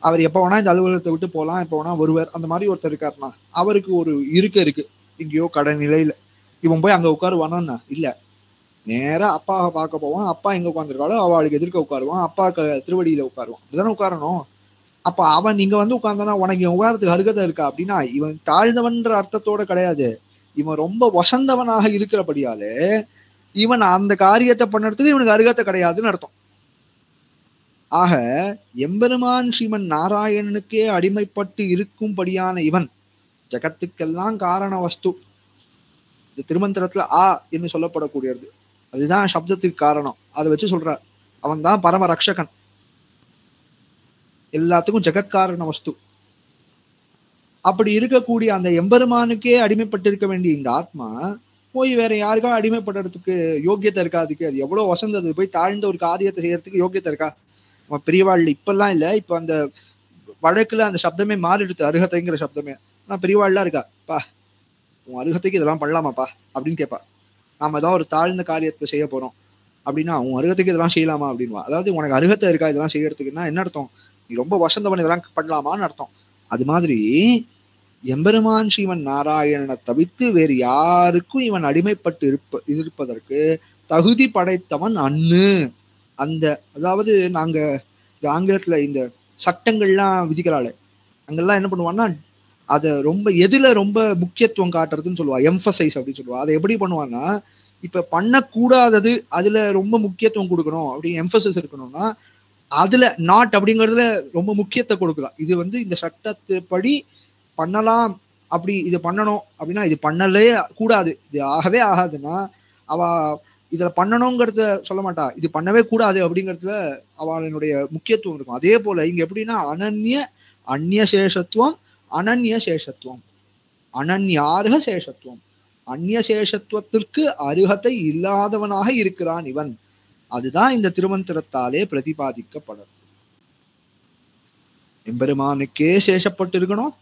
அவர் எப்ப வேணா இந்த அலுவலகத்தை விட்டு போலாம், எப்ப வேணா வருவார், அந்த மாதிரி ஒருத்தர் இருக்காருன்னா, அவருக்கு ஒரு இருக்கு எங்கேயோ கடை நிலையில. இவன் போய் அங்க உட்காருவானா? இல்ல, நேரா அப்பாவை பார்க்க போவான். அப்பா எங்க உட்காந்துருக்காளோ அவளுக்கு எதிர்க்க உட்காருவான், அப்பா திருவடியில உட்காருவான். இதுதானே உட்காரணும். அப்ப அவன் இங்க வந்து உட்கார்ந்தானா உனக்கு உட்காரத்துக்கு அருகதை இருக்கா அப்படின்னா, இவன் தாழ்ந்தவன்ற அர்த்தத்தோட கிடையாது. இவன் ரொம்ப வசந்தவனாக இருக்கிறபடியாலே இவன் அந்த காரியத்தை பண்ணறதுக்கு இவனுக்கு அருகத்தை கிடையாதுன்னு அர்த்தம். ஆக எம்பெருமான் ஸ்ரீமன் நாராயணனுக்கே அடிமைப்பட்டு இருக்கும்படியான இவன் ஜகத்துக்கெல்லாம் காரண வஸ்து. இந்த திருமந்திரத்துல என்று சொல்லப்படக்கூடியது அதுதான் சப்தத்துக்கு காரணம். அதை வச்சு சொல்றார், அவன் தான் பரம ரக்ஷகன், எல்லாத்துக்கும் ஜெகத்காரண வஸ்து. அப்படி இருக்கக்கூடிய அந்த எம்பெருமானுக்கே அடிமைப்பட்டு இருக்க வேண்டிய இந்த ஆத்மா போய் வேற யாருக்கா அடிமைப்படுறதுக்கு யோக்கியத்தை இருக்கா? அதுக்கு அது எவ்வளவு வசந்தது, போய் தாழ்ந்த ஒரு காரியத்தை செய்யறதுக்கு யோக்கியத்தை இருக்கா? நம்ம பெரியவாள் இப்பெல்லாம் இல்ல, இப்ப அந்த வழக்குல அந்த சப்தமே மாறிடுது, அருகத்தைங்கிற சப்தமே. நான் பெரியவாள்லாம் இருக்கா, பா உன் அருகத்தைக்கு இதெல்லாம் பண்ணலாமாப்பா அப்படின்னு கேட்பா. நாம ஏதாவது ஒரு தாழ்ந்த காரியத்தை செய்ய போறோம் அப்படின்னா, உன் அருகத்துக்கு இதெல்லாம் செய்யலாமா அப்படின்வா. அதாவது உனக்கு அருகத்தை இருக்கா இதெல்லாம் செய்யறதுக்குன்னா என்ன அர்த்தம்? நீ ரொம்ப வசந்தவன், இதெல்லாம் பண்ணலாமான்னு அர்த்தம். அது மாதிரி எம்பெருமான் ஸ்ரீமன் நாராயணனை தவித்து வேறு யாருக்கும் இவன் அடிமைப்பட்டு இருப்பதற்கு தகுதி படைத்தவன் அன்னு. அந்த அதாவது நாங்க இந்த ஆங்கிலத்துல இந்த சட்டங்கள்லாம் விதிக்கிறாள், அங்கெல்லாம் என்ன பண்ணுவான்னா, அதை ரொம்ப எதுல ரொம்ப முக்கியத்துவம் காட்டுறதுன்னு சொல்லுவா, எம்பசைஸ் அப்படின்னு சொல்லுவா. அதை எப்படி பண்ணுவான்னா, இப்ப பண்ணக்கூடாதது அதுல ரொம்ப முக்கியத்துவம் கொடுக்கணும் அப்படி எம்பசைஸ் இருக்கணும்னா, அதுல நாட் அப்படிங்கிறதுல ரொம்ப முக்கியத்தை கொடுக்கலாம். இது வந்து இந்த சட்டத்துப்படி பண்ணலாம், அப்படி இது பண்ணணும் அப்படின்னா இது பண்ணலே கூடாது, இது ஆகவே ஆகாதுன்னா அவ இதுல பண்ணணுங்கிறத சொல்ல மாட்டா, இது பண்ணவே கூடாது அப்படிங்கிறதுல அவளுடைய முக்கியத்துவம் இருக்கும். அதே போல இங்க எப்படின்னா, அந்நிய சேஷத்துவம், அனன்ய சேஷத்துவம், அனன்யார்ஹ சேஷத்துவம், அந்நிய சேஷத்துவத்திற்கு அருகத்தை இல்லாதவனாக இருக்கிறான் இவன். அதுதான் இந்த திருமந்திரத்தாலே பிரதிபாதிக்கப்படுறது. எம்பெருமானுக்கே சேஷப்பட்டு இருக்கணும்,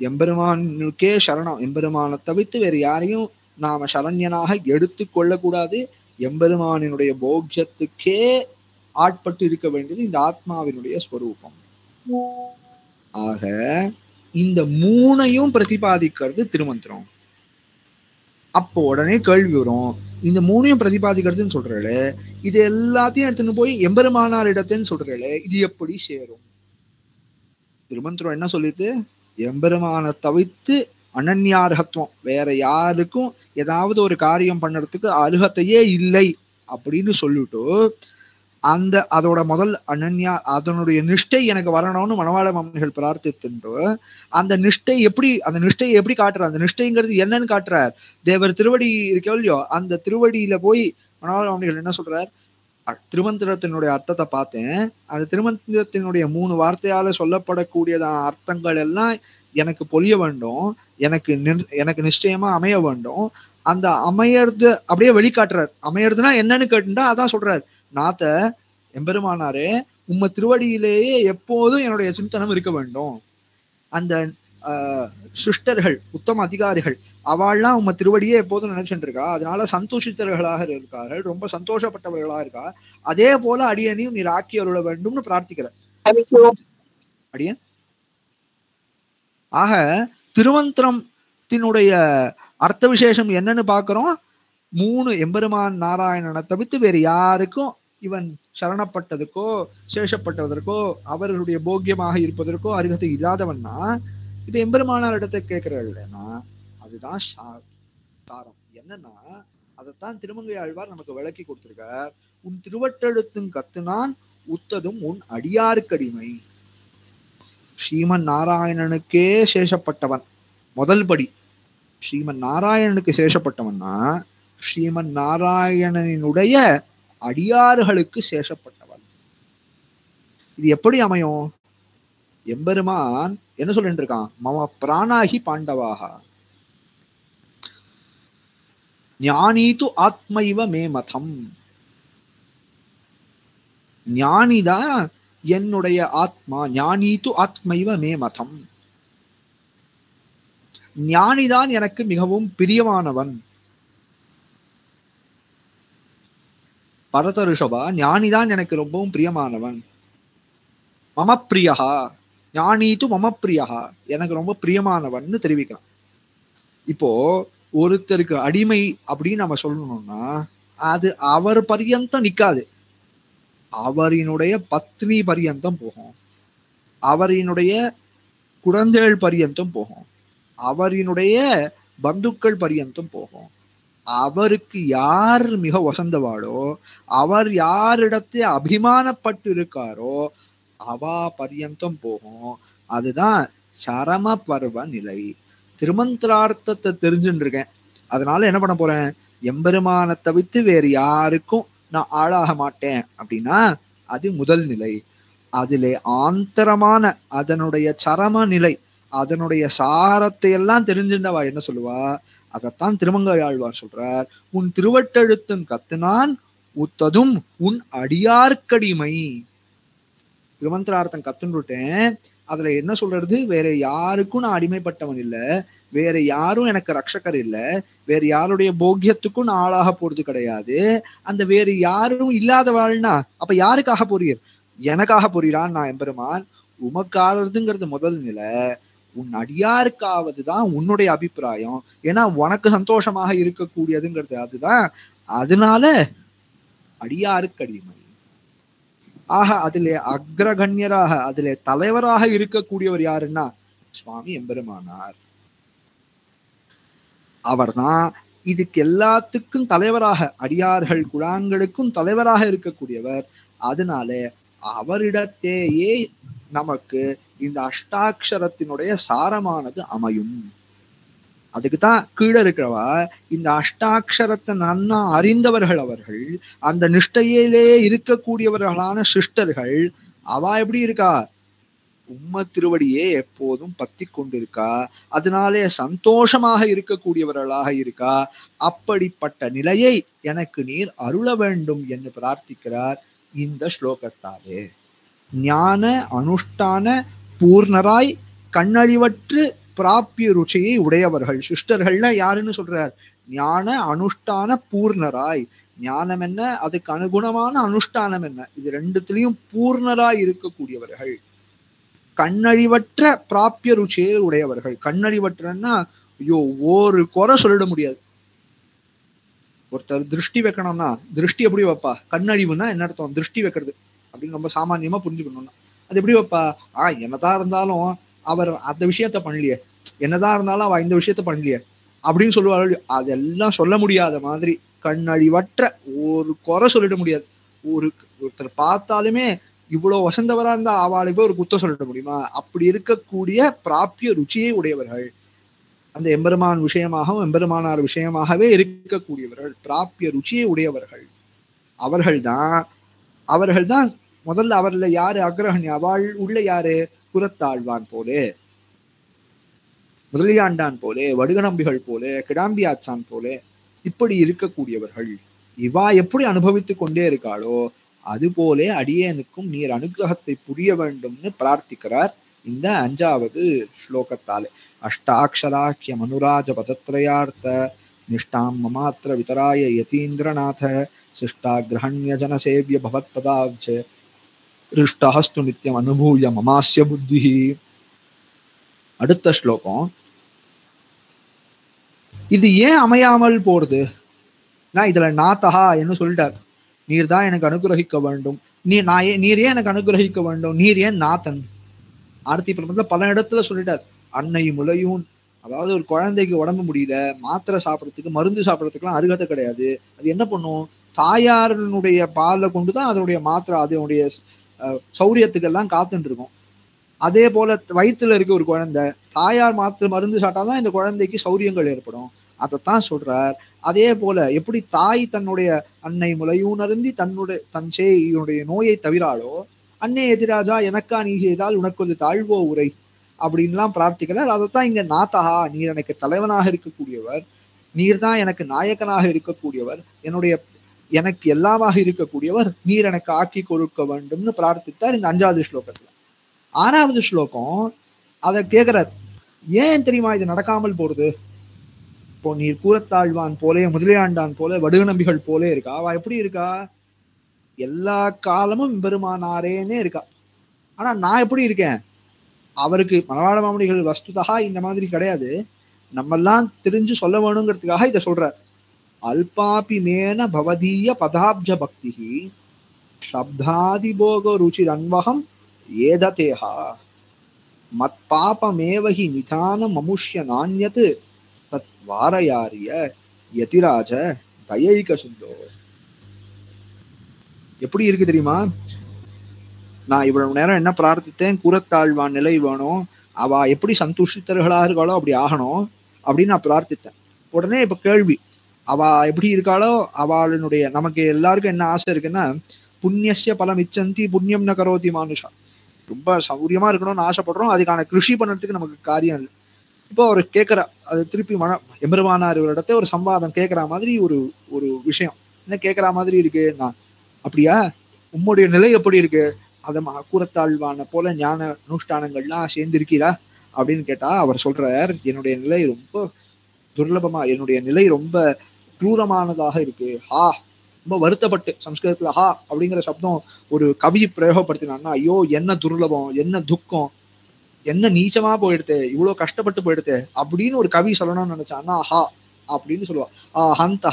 எம்பெருமானுக்கே சரணம், எம்பெருமானை தவிர்த்து வேறு யாரையும் நாம சரண்யனாக எடுத்து கொள்ளக்கூடாது, எம்பெருமானினுடைய போக்யத்துக்கே ஆட்பட்டு இருக்க வேண்டியது இந்த ஆத்மாவினுடைய ஸ்வரூபம். ஆக இந்த மூணையும் பிரதிபாதிக்கிறது திருமந்திரம். அப்போ உடனே கேள்வி வரும், இந்த மூணையும் பிரதிபாதிக்கிறதுன்னு சொல்றேன், இது எல்லாத்தையும் எடுத்துன்னு போய் எம்பெருமானார் இடத்துன்னு சொல்றேன், இது எப்படி சேரும்? திருமந்திரம் என்ன சொல்லிட்டு, எம்பெருமானை தவிர்த்து அனன்யார்ஹத்துவம், வேற யாருக்கும் ஏதாவது ஒரு காரியம் பண்ணுறதுக்கு அருகத்தையே இல்லை அப்படின்னு சொல்லிட்டு அதோட முதல் அனன்யா அதனுடைய நிஷ்டை எனக்கு வரணும்னு மணவாள மாமனிகள் பிரார்த்தித்துண்டு அந்த நிஷ்டையை எப்படி காட்டுறார், அந்த நிஷ்டைங்கிறது என்னன்னு காட்டுறார். தேவர் திருவடி இருக்கோ இல்லையோ, அந்த திருவடியில போய் மணவாள மாமனிகள் என்ன சொல்றார், திருமந்திரத்தினுடைய அர்த்தத்தை பார்த்தேன், அந்த திருமந்திரத்தினுடைய 3 வார்த்தையால சொல்லப்படக்கூடியதான அர்த்தங்கள் எல்லாம் எனக்கு பொழிய வேண்டும், எனக்கு நிச்சயமா அமைய வேண்டும். அந்த அமையறது அப்படியே வெளிக்காட்டுறார். அமையறதுன்னா என்னன்னு கேட்டுட்டா அதான் சொல்றார், நாத்த எம்பெருமானாரே உம்ம திருவடியிலேயே எப்போதும் என்னுடைய சிந்தனம் இருக்க வேண்டும். அந்த சிஸ்டர்கள் உத்தம அதிகாரிகள் அவள்லாம் உம்ம திருவடியே எப்போதும் நினைச்சுட்டு இருக்கா, அதனால சந்தோஷித்தவர்களாக இருக்கார்கள், ரொம்ப சந்தோஷப்பட்டவர்களாக இருக்கா. அதே போல அடியனையும் நீர் ஆக்கி அருள வேண்டும்னு பிரார்த்திக்கிற அடியன். ஆக திருமந்திரத்தினுடைய அர்த்த விசேஷம் என்னன்னு பாக்குறோம். 3 எம்பெருமான் நாராயணனை தவிர்த்து வேறு யாருக்கும் இவன் சரணப்பட்டதற்கோ சேஷப்பட்டதற்கோ அவர்களுடைய போக்கியமாக இருப்பதற்கோ அருகதை இல்லாதவன்னா இப்ப எம்பெருமானார் இடத்தை கேட்கிறாள்னா அதுதான் சாரம். என்னன்னா அதைத்தான் திருமங்கை ஆழ்வார் நமக்கு விளக்கி கொடுத்திருக்கார். உன் திருவட்டெழுத்தும் கத்துனான் உத்ததும் உன் அடியாருக்கடிமை. ஸ்ரீமன் நாராயணனுக்கே சேஷப்பட்டவன் முதல் படி. ஸ்ரீமன் நாராயணனுக்கு சேஷப்பட்டவன்னா ஸ்ரீமன் நாராயணனுடைய அடியார்களுக்கு சேஷப்பட்டவன். இது எப்படி அமையும்? எம்பெருமான் என்ன சொல்லிட்டு இருக்கான், மம பிராணாகி பாண்டவாக ஞானீது ஆத்மைவ மே மதம். ஞானிதான் என்னுடைய ஆத்மா, ஞானீது ஆத்மைவ மே மதம். ஞானிதான் எனக்கு மிகவும் பிரியமானவன். பரத ரிஷபா, ஞானிதான் எனக்கு ரொம்பவும் பிரியமானவன். மம பிரியகா, ஞானீது மம பிரியகா, எனக்கு ரொம்ப பிரியமானவன் தெரிவிக்கலாம். இப்போ ஒருத்தருக்கு அடிமை அப்படின்னு நம்ம சொல்லணும்னா அது அவர் பரியந்தம் நிக்காது, அவரினுடைய பத்னி பரியந்தம் போகும், அவரினுடைய குழந்தைகள் பரியந்தம் போகும், அவரினுடைய பந்துக்கள் பரியந்தம் போகும். அவருக்கு யார் மிக வசந்தவாளோ, அவர் யாரிடத்தை அபிமானப்பட்டு இருக்காரோ அவா பரியந்தம் போகும். அதுதான் சரம பர்வ நிலை. திருமந்திரார்த்தத்தை தெரிஞ்சுட்டு இருக்கேன், அதனால என்ன பண்ண போறேன், எம்பெருமானை தவிர்த்து வேறு யாருக்கும் நான் ஆளாக மாட்டேன் அப்படின்னா அது முதல் நிலை. அதிலே ஆந்தரமான அதனுடைய சரம நிலை, அதனுடைய சாரத்தை எல்லாம் தெரிஞ்சுட்டவா என்ன சொல்லுவா, அதைத்தான் திருமங்கை ஆழ்வார் சொல்றார். உன் திருவட்டெழுத்தும் கத்துனான் உத்ததும் உன் அடியார்க்கடிமை. திருமந்திரார்த்தம் கத்துன்னுட்டேன், அதுல என்ன சொல்றது, வேற யாருக்கும் நான் அடிமைப்பட்டவன் இல்லை, வேற யாரும் எனக்கு ரட்சகர் இல்லை, வேற யாருடைய போக்கியத்துக்கும் நான் ஆளாக போறது கிடையாது. அந்த வேறு யாரும் இல்லாதவாள்னா அப்ப யாருக்காக போறீர், எனக்காக போறீரான் நான் எம்பெருமான். உமக்காகிறதுங்கிறது முதல் நிலை, உன் அடியாருக்காவதுதான் உன்னுடைய அபிப்பிராயம், ஏன்னா உனக்கு சந்தோஷமாக இருக்கக்கூடியதுங்கிறது அதுதான். அதனால அடியாருக்கு அடிமை. ஆக அதிலே அக்ரகண்யராக அதிலே தலைவராக இருக்கக்கூடியவர் யாருன்னா சுவாமி எம்பெருமானார். அவர்தான் இதுக்கு எல்லாத்துக்கும் தலைவராக, அடியார்கள் குழாங்களுக்கும் தலைவராக இருக்கக்கூடியவர். அதனால அவரிடத்தேயே நமக்கு இந்த அஷ்டாட்சரத்தினுடைய சாரமானது அமையும். அதுக்குதான் கீழே இருக்கிறவா இந்த அஷ்டாட்சரத்தை நன்னா அறிந்தவர்கள், அவர்கள் அந்த நிஷ்டையிலே இருக்கக்கூடியவர்களான சிஸ்டர்கள். அவா எப்படி இருக்கா, உம்ம திருவடியே எப்போதும் பத்தி கொண்டிருக்கா, அதனாலே சந்தோஷமாக இருக்கக்கூடியவர்களாக இருக்கா. அப்படிப்பட்ட நிலையை எனக்கு நீர் அருள வேண்டும் என்று பிரார்த்திக்கிறார் இந்த ஸ்லோகத்தாலே. ஞான அனுஷ்டான பூர்ணராய் கண்ணழிவற்று பிராப்பிய ருச்சியை உடையவர்கள். சிஸ்டர்கள்னா யாருன்னு சொல்றார், ஞான அனுஷ்டான பூர்ணராய். ஞானம் என்ன, அதுக்கு அனுகுணமான அனுஷ்டானம் என்ன, இது ரெண்டுத்திலையும் பூர்ணராய் இருக்கக்கூடியவர்கள். கண்ணழிவற்ற பிராப்பிய ருச்சியை உடையவர்கள். கண்ணழிவற்றன்னா ஐயோ ஒரு குறை சொல்லிட முடியாது. ஒருத்தர் திருஷ்டி வைக்கணும்னா திருஷ்டி எப்படி வைப்பா, கண்ணழிவுன்னா என்ன அர்த்தம், திருஷ்டி வைக்கிறது அப்படின்னு ரொம்ப சாமான்யமா புரிஞ்சுக்கணும்னா அது எப்படி வைப்பா, என்னதான் இருந்தாலும் அவர் அந்த விஷயத்த பண்ணலையே, என்னதான் இருந்தாலும் அவ இந்த விஷயத்த பண்ணலையே அப்படின்னு சொல்லுவாள். அதெல்லாம் சொல்ல முடியாத மாதிரி கண்ணழிவற்ற ஒரு குறை சொல்லிட முடியாது. ஒரு ஒருத்தர் பார்த்தாலுமே இவ்வளவு வசந்தவரா இருந்தா அவளுக்கு ஒரு குத்தம் சொல்லிட முடியுமா? அப்படி இருக்கக்கூடிய பிராப்பிய ருச்சியை உடையவர்கள், அந்த எம்பெருமான் விஷயமாகவும் எம்பெருமானார் விஷயமாகவே இருக்கக்கூடியவர்கள், பிராப்பிய ருச்சியை உடையவர்கள். அவர்கள்தான் முதல்ல. அவர்ல யாரு அக்ரஹணி? அவள் உள்ள யாரு? புறத்தாழ்வான் போலே, முதலியாண்டான் போலே, வடுகநம்பிகள் போலே, கிடாம்பியாச்சான் போலே இப்படி இருக்கக்கூடியவர்கள். இவா எப்படி அனுபவித்துக் கொண்டே இருக்காளோ அது போலே அடியேனுக்கும் நீர் அனுகிரகத்தை புரிய வேண்டும்னு பிரார்த்திக்கிறார் இந்த 5வது ஸ்லோகத்தாலே. அஷ்டாட்சராக்கிய மனுராஜ பதத்ரயார்த்த நிஷ்டாம் மமாத்திர விதராய யதீந்திரநாத சிஷ்டா கிரஹண்ய ஜனசேவிய பவத்பதாப்ஜ ரிஷ்டஹஸ்து நித்யம் அனுபூய மமாஸ்ய புத்தி. அடுத்த ஸ்லோகம். இது ஏன் அமையாமல் போறது? நான் இதுல நாத்தஹா என்ன சொல்லிட்டார், நீர் தான் எனக்கு அனுகிரகிக்க வேண்டும், நீர் ஏன் எனக்கு அனுகிரகிக்க வேண்டும், நீர் ஏன் நாத்தன். ஆர்த்தி பிரபந்தத்துல பல இடத்துல சொல்லிட்டார். அன்னை முலையும், அதாவது ஒரு குழந்தைக்கு உடம்பு முடியல, மாத்திரை சாப்பிடறதுக்கு மருந்து சாப்பிடறதுக்குலாம் அருகதை கிடையாது. அது என்ன பண்ணும்? தாயாரனுடைய பாலை கொண்டுதான் அதனுடைய மாத்திரை அதனுடைய சௌரியத்துக்கெல்லாம் காத்துட்டு இருக்கும். அதே போல வயிற்றுல இருக்க ஒரு குழந்தை தாயார் மாத்திரை மருந்து சாப்பிட்டாதான் இந்த குழந்தைக்கு சௌரியங்கள் ஏற்படும். அதைத்தான் சொல்றார். அதே போல எப்படி தாய் தன்னுடைய அன்னை முலையூனருந்தி தன் செய்யுடைய நோயை தவிராளோ, அன்னை எதிராஜா எனக்கா நீ செய்தால் உனக்கு ஒரு தாழ்வோ உரை அப்படின்லாம் பிரார்த்திக்கிறார். அதைத்தான் இங்க நாத்தகா, நீர் எனக்கு தலைவனாக இருக்கக்கூடியவர், நீர் தான் எனக்கு நாயக்கனாக இருக்கக்கூடியவர், எனக்கு எல்லாமாக இருக்கக்கூடியவர், நீர் எனக்கு ஆக்கி கொடுக்க வேண்டும்னு பிரார்த்தித்தார் இந்த 5வது ஸ்லோகத்துல. 6வது ஸ்லோகம் அதை கேட்கிறார். ஏன் தெரியுமா இது நடக்காமல் போறது? இப்போ நீர் கூறத்தாழ்வான் போலே, முதலியாண்டான் போல, வடுகநம்பிகள் போலே இருக்கா. அவ எப்படி இருக்கா? எல்லா காலமும் பெருமானாரேனே இருக்கா. ஆனா நான் எப்படி இருக்கேன்? அவருக்கு மணவாள மாமணிகள் வஸ்துதா இந்த மாதிரி கிடையாது. நம்மெல்லாம் தெரிஞ்சு சொல்ல வேணுங்கிறதுக்காக இதை சொல்றார். அல்பாபி மேன பவதீய பதாப்ஜ பக்தி சப்தாதிபோக ருச்சிர் அன்வகம் ஏததேஹா மத் பாபமேவஹி நிதான மமுஷ்ய நான்யத் தத் வாரயாரிய யதிராஜ தயைக சுந்தோ. எப்படி இருக்கு தெரியுமா? நான் இவ்வளவு நேரம் என்ன பிரார்த்தித்தேன்? கூறத்தாழ்வான் நிலை வேணும், அவ எப்படி சந்துஷ்டித்தர்களா இருக்காளோ அப்படி ஆகணும் அப்படின்னு நான் பிரார்த்தித்தேன். உடனே இப்ப கேள்வி, அவ எப்படி இருக்காளோ அவளுடைய, நமக்கு எல்லாருக்கும் என்ன ஆசை இருக்குன்னா, புண்ணியஸ்ய பலம் இச்சந்தி புண்ணியம் ந கரோதி மானுஷா. ரொம்ப சௌரியமா இருக்கணும்னு ஆசைப்படுறோம், அதுக்கான கிருஷி பண்ணுறதுக்கு நமக்கு காரியம் இல்லை. இப்போ அவர் கேட்கிற, அது திருப்பி எம்பெருமானார் இவரிடத்தை ஒரு சம்வாதம் கேட்கிற மாதிரி ஒரு விஷயம் என்ன கேட்கிற மாதிரி இருக்கு. நான் அப்படியா, உம்முடைய நிலை எப்படி இருக்கு? அதை கூறத்தாழ்வான போல ஞான அனுஷ்டானங்கள்லாம் சேர்ந்திருக்கிறா அப்படின்னு கேட்டா அவர் சொல்றார், என்னுடைய நிலை ரொம்ப துர்லபமா, என்னுடைய நிலை ரொம்ப கிரூரமானதாக இருக்கு. ஹா, ரொம்ப வருத்தப்பட்டு, சம்ஸ்கிருதத்துல ஹா அப்படிங்கிற சப்தம் ஒரு கவி பிரயோகப்படுத்தினான்னா, ஐயோ என்ன துர்லபம், என்ன துக்கம், என்ன நீச்சமா போயிடுது, இவ்வளவு கஷ்டப்பட்டு போயிடுது அப்படின்னு ஒரு கவி சொல்லணும்னு நினைச்சான்னா ஹா அப்படின்னு சொல்லுவா.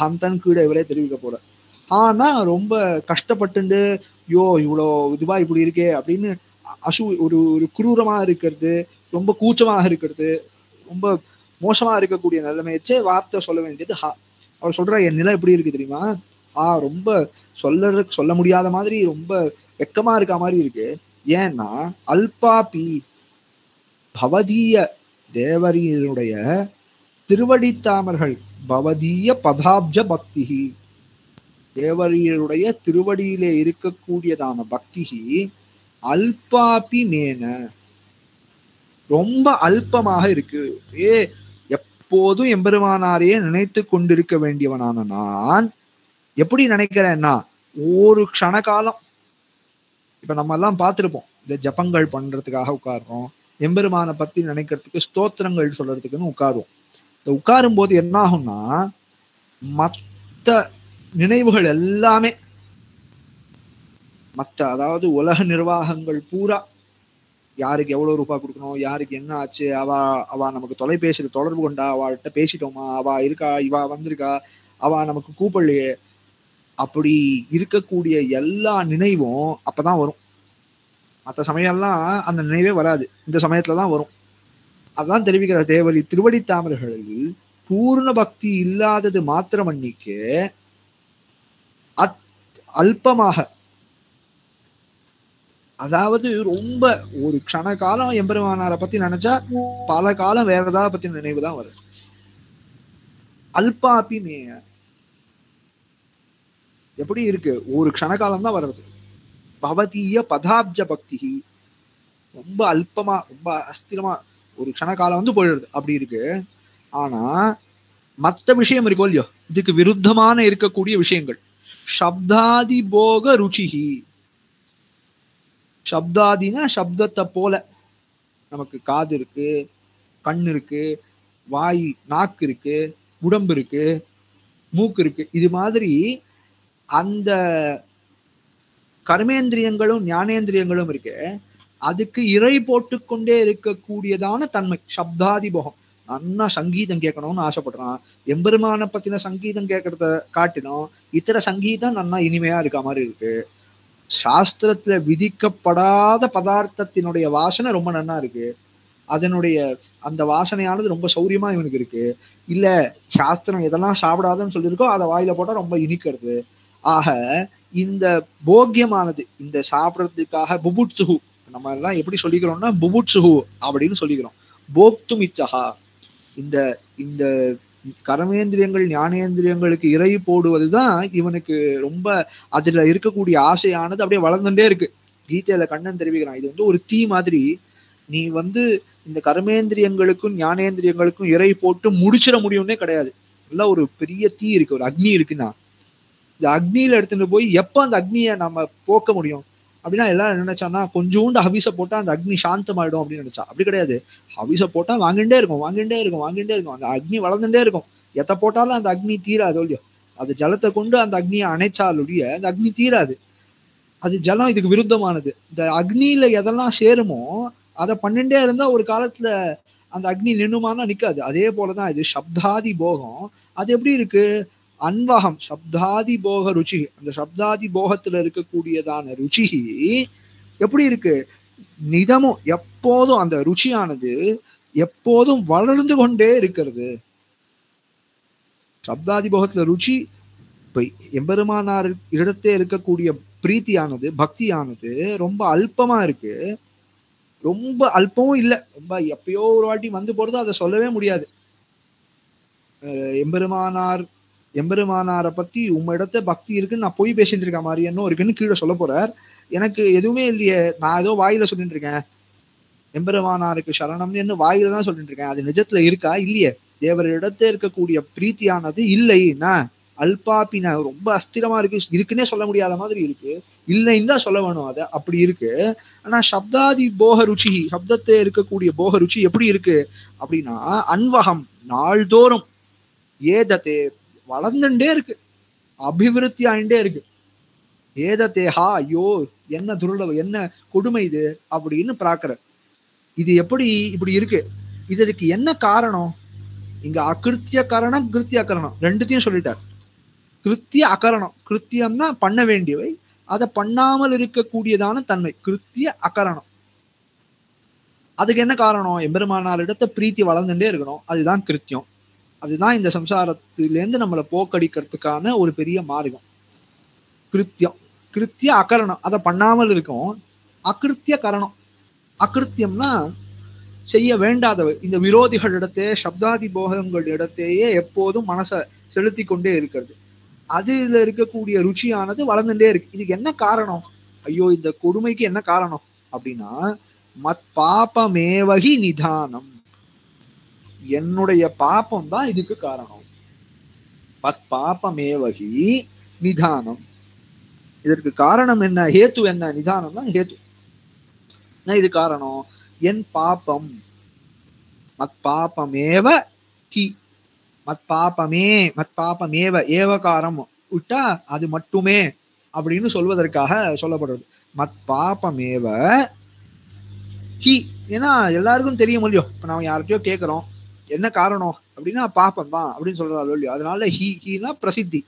ஹந்தன் கீழே இவரே தெரிவிக்க போற. ஆனா ரொம்ப கஷ்டப்பட்டு, ஐயோ இவ்வளோ இதுவா இப்படி இருக்கே அப்படின்னு ஒரு குரூரமா இருக்கிறது, ரொம்ப கூச்சமாக இருக்கிறது, ரொம்ப மோசமா இருக்கக்கூடிய நிலைமையச்சே வார்த்தை சொல்ல வேண்டியது ஹா. அவர் சொல்ற என் நிலை எப்படி இருக்கு தெரியுமா? ரொம்ப சொல்ல முடியாத மாதிரி, ரொம்ப வெக்கமா இருக்க மாதிரி இருக்கு. ஏன்னா அல்பாபி பவதீய தேவரீருடைய திருவடித்தாமர்கள், பவதீய பதாப்ஜ பக்திகி, தேவரீருடைய திருவடியிலே இருக்கக்கூடியதான பக்திகி அல்பாபி மேன, ரொம்ப அல்பமாக இருக்கு. எப்போதும் எம்பெருமானாரையே நினைத்து கொண்டிருக்க வேண்டியவனான நான் எப்படி நினைக்கிறேன்னா, ஒரு க்ஷண காலம், இப்ப நம்ம எல்லாம் பார்த்திருப்போம், இந்த ஜபங்கள் பண்றதுக்காக உட்கார்றோம், எம்பெருமானை பத்தி நினைக்கிறதுக்கு ஸ்தோத்திரங்கள் சொல்றதுக்குன்னு உட்காருவோம். இந்த உட்காரும் போது என்ன ஆகும்னா, மற்ற நினைவுகள் எல்லாமே, அதாவது உலக நிர்வாகங்கள் பூரா, யாருக்கு எவ்வளவு ரூபாய் கொடுக்கணும், யாருக்கு என்ன ஆச்சு, அவ நமக்கு தொலைபேசியில தொடர்பு கொண்டா, அவள்கிட்ட பேசிட்டோமா, அவ இருக்கா, இவ வந்திருக்கா, அவ நமக்கு கூப்பிடலையே, அப்படி இருக்கக்கூடிய எல்லா நினைவும் அப்பதான் வரும். மற்ற சமயம்லாம் அந்த நினைவே வராது, இந்த சமயத்துலதான் வரும். அதான் தெரிவிக்கிற தேவரி திருவடி தாமர்களில் பூர்ண பக்தி இல்லாதது மாத்திரமன்னிக்கு அல்பமாக அதாவது ரொம்ப ஒரு க்ஷண காலம் எம்பெருமானாரை பத்தி நினைச்சா பல காலம் வேற ஏதாவது பத்தி நினைவுதான் வரும். அல்பாபி மேய எப்படி இருக்கு, ஒரு க்ஷணகாலம் தான் வருது. பவதீய பதாப்ஜ பக்தி ரொம்ப அல்பமா ரொம்ப அஸ்திரமா ஒரு க்ஷணகாலம் வந்து போயிடுது அப்படி இருக்கு. ஆனா மற்ற விஷயம் இருக்கோ இல்லையோ, இதுக்கு விருத்தமான இருக்கக்கூடிய விஷயங்கள் சப்தாதி போக ருச்சிஹி. சப்தாதினா சப்தத்தை போல நமக்கு காது இருக்கு, கண் இருக்கு, வாய் நாக்கு இருக்கு, உடம்பு இருக்கு, மூக்கு இருக்கு. இது மாதிரி அந்த கர்மேந்திரியங்களும் ஞானேந்திரியங்களும் இருக்கு. அதுக்கு இறை போட்டுக்கொண்டே இருக்கக்கூடியதான தன்மை சப்தாதி போகம். நன்னா சங்கீதம் கேட்கணும்னு ஆசைப்படுறான், எம்பெருமான பத்தின சங்கீதம் கேட்கறத காட்டினோம் இத்தர சங்கீதம் நன்னா இனிமையா இருக்க மாதிரி இருக்கு. சாஸ்திரத்துல விதிக்கப்படாத பதார்த்தத்தினுடைய வாசனை ரொம்ப நன்னா இருக்கு. அதனுடைய அந்த வாசனையானது ரொம்ப சௌரியமா இவனுக்கு இருக்கு. இல்ல சாஸ்திரம் எதெல்லாம் சாப்பிடாதுன்னு சொல்லியிருக்கோ அதை வாயில போட்டா ரொம்ப இனிக்கிறது. ஆக இந்த போக்கியமானது இந்த சாப்பிட்றதுக்காக புபுட்சுகு, நம்ம எல்லாம் எப்படி சொல்லிக்கிறோம்னா புபுட்சுகு அப்படின்னு சொல்லிக்கிறோம். போக்தும் இச்சகா, இந்த இந்த கர்மேந்திரியங்கள் ஞானேந்திரியங்களுக்கு இறை போடுவதுதான் இவனுக்கு ரொம்ப அதுல இருக்கக்கூடிய ஆசையானது அப்படியே வளர்ந்துட்டே இருக்கு. கீதையில கண்ணன் தெரிவிக்கிறான், இது வந்து ஒரு தீ மாதிரி. நீ வந்து இந்த கர்மேந்திரியங்களுக்கும் ஞானேந்திரியங்களுக்கும் இறை போட்டு முடிச்சிட முடியும்னே கிடையாது. எல்லாம் ஒரு பெரிய தீ இருக்கு, ஒரு அக்னி இருக்குன்னா இந்த அக்னியில எடுத்துட்டு போய் எப்ப அந்த அக்னியை நம்ம போக்க முடியும் அப்படின்னா எல்லாரும் நினைச்சான்னா கொஞ்சோண்டு ஹவிச போட்டா அந்த அக்னி சாந்தமாயிடும் அப்படின்னு நினைச்சா. அப்படி கிடையாது. ஹவிச போட்டா வாங்கிட்டே இருக்கும் வாங்கிட்டே இருக்கும் வாங்கிட்டே இருக்கும், அந்த அக்னி வளர்ந்துட்டே இருக்கும். எத்த போட்டாலும் அந்த அக்னி தீராது இல்லையோ. அது ஜலத்தை கொண்டு அந்த அக்னியை அணைச்சாலுடைய அந்த அக்னி தீராது. அது ஜலம் இதுக்கு விருத்தமானது. இந்த அக்னியில எதெல்லாம் சேருமோ அதை பண்ணிட்டே இருந்தா ஒரு காலத்துல அந்த அக்னி நின்னுமானா நிக்காது. அதே போலதான் இது சப்தாதி போகம். அது எப்படி இருக்கு, அன்வகம் சப்தாதி போக ருச்சி. அந்த சப்தாதி போகத்துல இருக்கக்கூடியதான ருச்சி எப்படி இருக்கு, நிதமும் எப்போதும் அந்த ருச்சியானது எப்போதும் வளர்ந்து கொண்டே இருக்கிறது. சப்தாதி போகத்துல ருச்சி இப்ப எம்பெருமானார் இடத்தே இருக்கக்கூடிய பிரீத்தியானது பக்தியானது ரொம்ப அல்பமா இருக்கு. ரொம்ப அல்பமும் இல்லை, ரொம்ப எப்பயோ ஒரு வாட்டி வந்து போறது, அதை சொல்லவே முடியாது. எம்பெருமானாரை பத்தி உம்மிடத்த பக்தி இருக்குன்னு நான் போய் பேசிட்டு இருக்க மாதிரி என்ன இருக்குன்னு கீழே சொல்ல போறார். எனக்கு எதுவுமே இல்லையே, நான் ஏதோ வாயில சொல்லிட்டு இருக்கேன். எம்பெருமானாருக்கு சரணம்னு என்ன வாயில தான் சொல்லிட்டு இருக்கேன். அது நிஜத்துல இருக்கா இல்லையே. தேவரிடத்தே இருக்கக்கூடிய பிரீத்தியானது இல்லைன்னா அல்பாப்பின ரொம்ப அஸ்திரமா இருக்குன்னே சொல்ல முடியாத மாதிரி இருக்கு. இல்லைன்னு தான் சொல்ல வேணும். அதை அப்படி இருக்கு. ஆனா சப்தாதி போக ருச்சி, சப்தத்தை இருக்கக்கூடிய போக ருச்சி எப்படி இருக்கு அப்படின்னா அன்வகம் நாள்தோறும் ஏதத்தே வளர்ந்துட்டே இருக்கு, அபிவிருத்தி ஆயிட்டே இருக்கு. ஏதத்தே ஹா ஐயோ என்ன துருளவு என்ன கொடுமை இது அப்படின்னு பிராக்கிற. இது எப்படி இப்படி இருக்கு, இதற்கு என்ன காரணம்? இங்க அகிருத்திய கரணம் கிருத்திய அகரணம் ரெண்டுத்தையும் சொல்லிட்டார். கிருத்திய அகரணம், கிருத்தியம்னா பண்ண வேண்டியவை, அதை பண்ணாமல் இருக்கக்கூடியதான தன்மை கிருத்திய அகரணம். அதுக்கு என்ன காரணம்? எம்பெருமானார் இடத்த பிரீத்தி வளர்ந்துட்டே இருக்கணும், அதுதான் கிருத்தியம். அதுதான் இந்த சம்சாரத்திலேருந்து நம்மளை போக்கடிக்கிறதுக்கான ஒரு பெரிய மார்க்கம். கிருத்தியம் கிருத்திய அகரணம், அதை பண்ணாமல் இருக்கும். அகிருத்திய கரணம், அகிருத்தியம்னா செய்ய வேண்டாதவை. இந்த விரோதிகளிடத்தே சப்தாதி போகங்களிடத்தேயே எப்போதும் மனசை செலுத்தி கொண்டே இருக்கிறது. அதுல இருக்கக்கூடிய ருச்சியானது வளர்ந்துட்டே இருக்கு. இதுக்கு என்ன காரணம்? ஐயோ இந்த கொடுமைக்கு என்ன காரணம் அப்படின்னா மத் பாபமேவகி நிதானம், என்னுடைய பாப்பம் தான் இதுக்கு காரணம். மத் பாபமேவகி நிதானம், இதற்கு காரணம் என்ன, ஹேத்து என்ன? நிதானம் தான் ஹேத்து. இது காரணம் என் பாப்பம். மத் பாபமேவ ஹி, மத் பாபமே மத் பாபமேவ ஏவகாரம் விட்டா அது மட்டுமே அப்படின்னு சொல்வதற்காக சொல்லப்படுறது. மத் பாபமேவ ஹி, ஏன்னா எல்லாருக்கும் தெரியும் இல்லையோ. இப்ப நம்ம யார்கிட்டயோ கேட்கிறோம் என்ன காரணம் அப்படின்னா பாப்பம் தான் அப்படின்னு சொல்றாரு இல்லையோ. அதனால ஹீனா பிரசித்தி.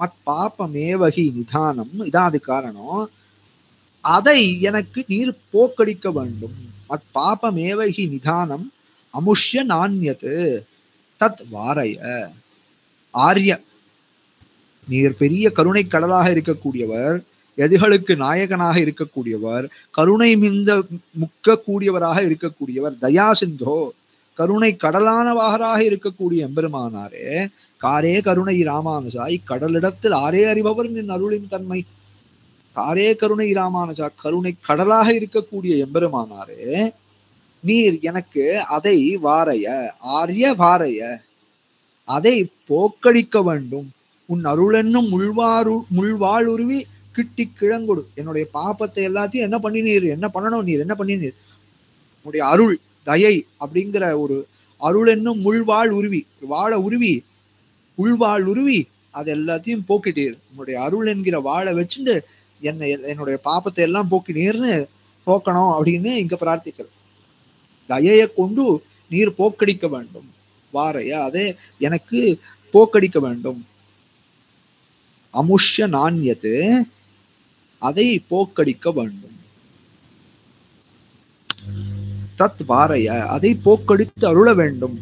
மத் பாபமேவ ஹி நிதானம், இதான் அது காரணம். அதை எனக்கு நீர் போக்கடிக்க வேண்டும். மத் பாபமேவ ஹி நிதானம் அமுஷ்ய நாண்யத்து தத் வாரய. ஆரிய, நீர் பெரிய கருணை கடலாக இருக்கக்கூடியவர், எதிகளுக்கு நாயகனாக இருக்கக்கூடியவர், கருணை மிந்த முக்கக்கூடியவராக இருக்கக்கூடியவர், தயா சிந்தோ கருணை கடலானவாகராக இருக்கக்கூடிய எம்பெருமானாரே, காரே கருணை ராமானுஜா, இக்கடலிடத்தில் ஆரே அறிபவர் நின் அருளின் தன்மை. காரே கருணை ராமானுஜா, கருணை கடலாக இருக்கக்கூடிய எம்பெருமானாரே, நீர் எனக்கு அதை வாரைய, ஆரிய வாரைய, அதை போக்கடிக்க வேண்டும். உன் அருளென்னும் முள்வாளுருவி கிட்டி கிழங்கொடு. என்னுடைய பாப்பத்தை எல்லாத்தையும் என்ன பண்ணினீர், என்ன பண்ணணும், நீர் என்ன பண்ணினீர், உன்னுடைய அருள் தயை அப்படிங்கிற ஒரு அருள் என்னும் முள்வாள் உருவி, வாழை உருவி, உள்வாள் உருவி அது எல்லாத்தையும் போக்கிட்டீர். உன்னுடைய அருள் என்கிற வாழை வச்சுட்டு என்னுடைய பாப்பத்தை எல்லாம் போக்கினீர்னு போக்கணும் அப்படின்னு இங்க பிரார்த்திக்கிறது. தயையை கொண்டு நீர் போக்கடிக்க வேண்டும். வாரைய, அதே எனக்கு போக்கடிக்க வேண்டும். அமுஷ்ய நாண்யத்து, அதை போக்கடிக்க வேண்டும். தத் வாரைய, அதை போக்கடித்து அருள வேண்டும்.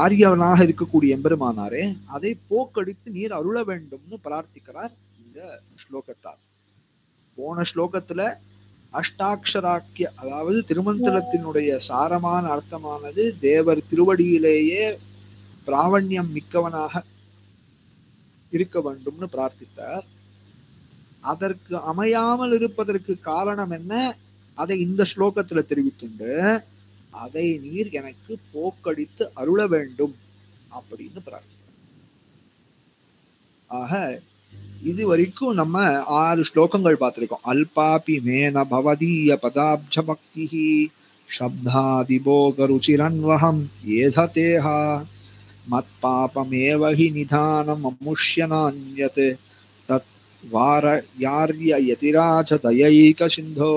ஆரியவனாக இருக்கக்கூடிய எம்பெருமானாரே, அதை போக்கடித்து நீர் அருள வேண்டும்னு பிரார்த்திக்கிறார் இந்த ஸ்லோகத்தார். போன ஸ்லோகத்துல அஷ்டாட்சராக்கிய, அதாவது திருமந்திரத்தினுடைய சாரமான அர்த்தமானது தேவர் திருவடியிலேயே பிராவண்யம் மிக்கவனாக இருக்க வேண்டும்னு பிரார்த்தித்தார். அதற்கு அமையாமல் இருப்பதற்கு காரணம் என்ன, அதை இந்த ஸ்லோகத்துல தெரிவித்துண்டு அதை நீர் எனக்கு போக்கடித்து அருள வேண்டும் அப்படின்னு பிரார்த்தித்தார். ஆக இது வரைக்கும் நம்ம 6 ஸ்லோகங்கள் பார்த்திருக்கோம். அல்பாபி மேன பவதீய பதாப்ஜ பக்திஹி சப்தாதிபோக ருச்சிரன்வஹம் ஏததேஹா மத் பாபமேவஹி நிதானம் அமுஷ்யநான்யத் தத் வார யார்ய யதிராஜ தயைக சிந்தோ.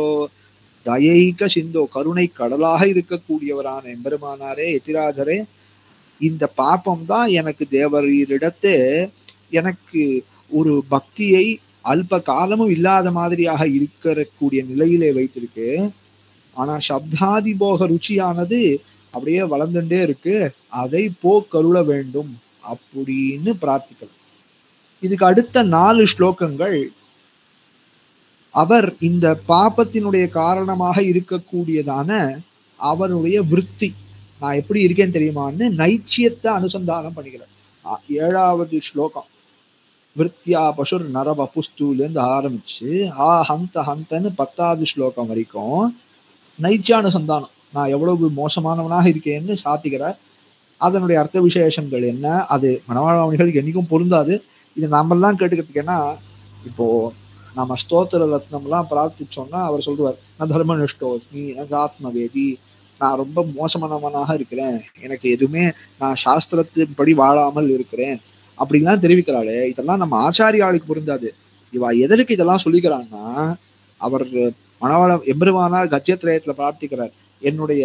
தயைக சிந்தோ, கருணை கடலாக இருக்கக்கூடியவரான எம்பெருமானாரே, எதிராஜரே, இந்த பாப்பம் தான் எனக்கு தேவரிடத்தே எனக்கு ஒரு பக்தியை அல்ப காலமும் இல்லாத மாதிரியாக இருக்கக்கூடிய நிலையிலே வைத்திருக்கு. ஆனா சப்தாதிபோக ருச்சியானது அப்படியே வளர்ந்துட்டே இருக்கு, அதை போக்கருள வேண்டும் அப்படின்னு பிரார்த்திக்கலாம். இதுக்கு அடுத்த 4 ஸ்லோகங்கள் அவர் இந்த பாப்பத்தினுடைய காரணமாக இருக்கக்கூடியதான அவருடைய விருத்தி, நான் எப்படி இருக்கேன்னு தெரியுமான்னு நைச்சியத்தை அனுசந்தானம் பண்ணிக்கிறார். 7வது ஸ்லோகம் விருத்தியா பசுர் நரவ புஸ்தூலேருந்து ஆரம்பிச்சு ஹந்த ஹந்தன்னு 10வது ஸ்லோகம் வரைக்கும் நைச்சியானுசந்தானம், நான் எவ்வளவு மோசமானவனாக இருக்கேன்னு சாத்திக்கிறார். அதனுடைய அர்த்த விசேஷங்கள் என்ன, அது மனவாளவணிகளுக்கு என்னைக்கும் பொருந்தாது. இது நாமெல்லாம் கேட்டுக்கிறதுக்கேன்னா, இப்போ நம்ம ஸ்தோத்திர ரத்னம்லாம் பிரார்த்திச்சோம்னா அவர் சொல்லுவார், நான் தர்மனிஷ்டோஸ்மி, எனக்கு ஆத்மவேதி, நான் ரொம்ப மோசமானவனாக இருக்கிறேன், எனக்கு எதுவுமே நான் சாஸ்திரத்தின்படி வாழாமல் இருக்கிறேன் அப்படிலாம் தெரிவிக்கிறாளே. இதெல்லாம் நம்ம ஆச்சாரியாளுக்கு பொருந்தாது. இவா எதற்கு இதெல்லாம் சொல்லிக்கிறான்னா, அவர் மனவாள எம்பெருமானார் கத்தியத்திரயத்துல பிரார்த்திக்கிறார், என்னுடைய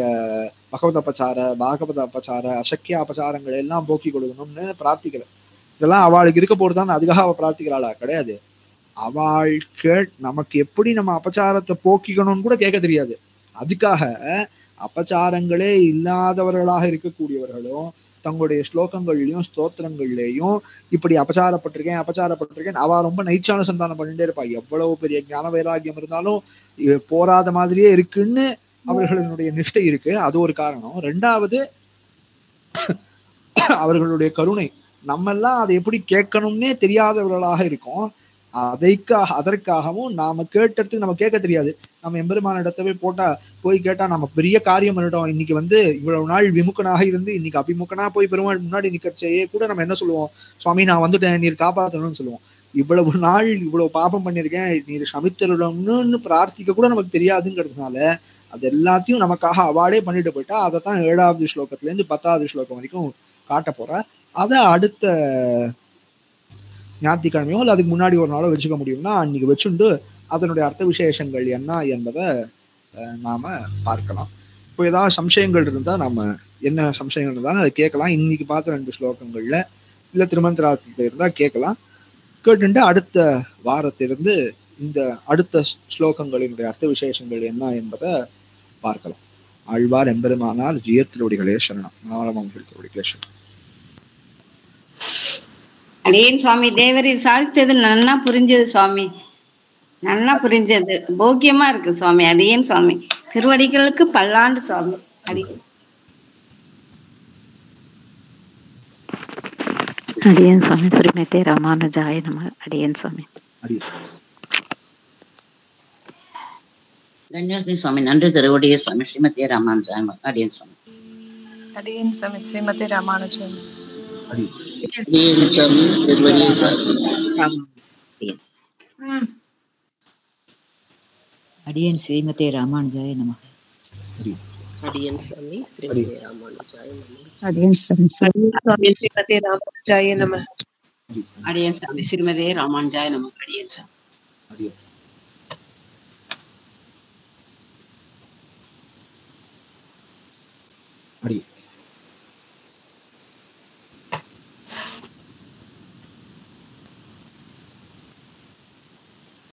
பகவத அபச்சார, பாகவத அபச்சார, அசக்கிய அபச்சாரங்களை எல்லாம் போக்கி கொடுக்கணும்னு பிரார்த்திக்கிறார். இதெல்லாம் அவளுக்கு இருக்க போறதுதான் அதுக்காக அவ பிரார்த்திக்கிறாளா? கிடையாது. அவள் நமக்கு எப்படி நம்ம அபச்சாரத்தை போக்கிக்கணும்னு கூட கேட்க தெரியாது. அதுக்காக அபச்சாரங்களே இல்லாதவர்களாக இருக்கக்கூடியவர்களும் தங்களுடைய ஸ்லோகங்கள்லயும் ஸ்தோத்திரங்கள்லயும் இப்படி அபச்சாரப்பட்டிருக்கேன் அவ ரொம்ப நைச்சானுசந்தானம் பண்ணிட்டே இருப்பா. எவ்வளவு பெரிய ஞான வைராகியம் இருந்தாலும் போராத மாதிரியே இருக்குன்னு அவர்களுடைய நிஷ்டை இருக்கு. அது ஒரு காரணம். 2வது அவர்களுடைய கருணை, நம்ம எல்லாம் அதை எப்படி கேட்கணும்னே தெரியாதவர்களாக இருக்கும். அதற்காகவும் நாம கேட்டதுக்கு நம்ம கேட்க தெரியாது. நம்ம எம்பெருமான இடத்தவே போய் கேட்டா நம்ம பெரிய காரியம் பண்ணிட்டோம், இன்னைக்கு இவ்வளவு நாள் விமுகனாக இருந்து இன்னைக்கு அபிமுகனா போய் பெருமாள் முன்னாடி நிக்கச்சே கூட நம்ம என்ன சொல்லுவோம், சுவாமி நான் வந்துட்டேன், நீர் காப்பாற்றணும்னு சொல்லுவோம். இவ்வளவு நாள் இவ்வளவு பாபம் பண்ணிருக்கேன், நீர் சமித்தருடம்னு பிரார்த்திக்க கூட நமக்கு தெரியாதுங்கிறதுனால அது எல்லாத்தையும் நமக்காக அவாடே பண்ணிட்டு போயிட்டா. அதைத்தான் 7வது ஸ்லோகத்துல இருந்து 10வது ஸ்லோகம் வரைக்கும் காட்ட போற. அதை அடுத்த ஞாயிற்றுக்கிழமையோ இல்லை அதுக்கு முன்னாடி ஒரு நாளோ வச்சுக்க முடியும்னா அன்னைக்கு வச்சுண்டு அதனுடைய அர்த்த விசேஷங்கள் என்ன என்பதை நாம பார்க்கலாம். இப்போ ஏதாவது சம்சயங்கள் இருந்தா நம்ம என்ன சம்சயங்கள் இருந்தாலும் அதை கேட்கலாம். இன்னைக்கு பார்த்த 2 ஸ்லோகங்கள்ல இல்ல திருமந்திரார்த்தத்துல இருந்தா கேட்கலாம். கேட்டுட்டு அடுத்த வாரத்திலிருந்து இந்த அடுத்த ஸ்லோகங்களினுடைய அர்த்த விசேஷங்கள் என்ன என்பதை பார்க்கலாம். ஆழ்வார் எம்பெருமானார் ஜியத்திருவடிகளே சரணம். நாராயணமங்கல் திருவடிகளே சரணம். அடேன் சுவாமி, தேவரி சாதிச்சது நன்னா புரிஞ்சது சுவாமி. நல்லா புரிஞ்சது. போக்கியமா இருக்கு சுவாமி. அடியேன் சுவாமி. திருவடிகளுக்கு பல்லாண்டு சுவாமி. அடியேன். அடியேன் சுவாமி. ஸ்ரீமதே ராமானுஜாய நமः. அடியேன் சுவாமி. தன்யோஸ்மி சுவாமி. நன்றி திருவடியே சுவாமி. ஸ்ரீமதே ராமானுஜாய நமः. அடியேன் சுவாமி. அடியேன் சுவாமி. ஸ்ரீமதே ராமானுஜன். அடியேன் சுவாமி. திருவடியே அடியேன் ஸ்ரீமதே ராமானுஜாய நமः. அடியேன் சுவாமி. ஸ்ரீமதே ராமானுஜாய நமः. அடியேன் சுவாமி. சுவாமி. ஸ்ரீமதே ராமானுஜாய நமः. அடியேன் சுவாமி. ஸ்ரீமதே ராமானுஜாய நமः. அடியேன் சுவாமி. அடி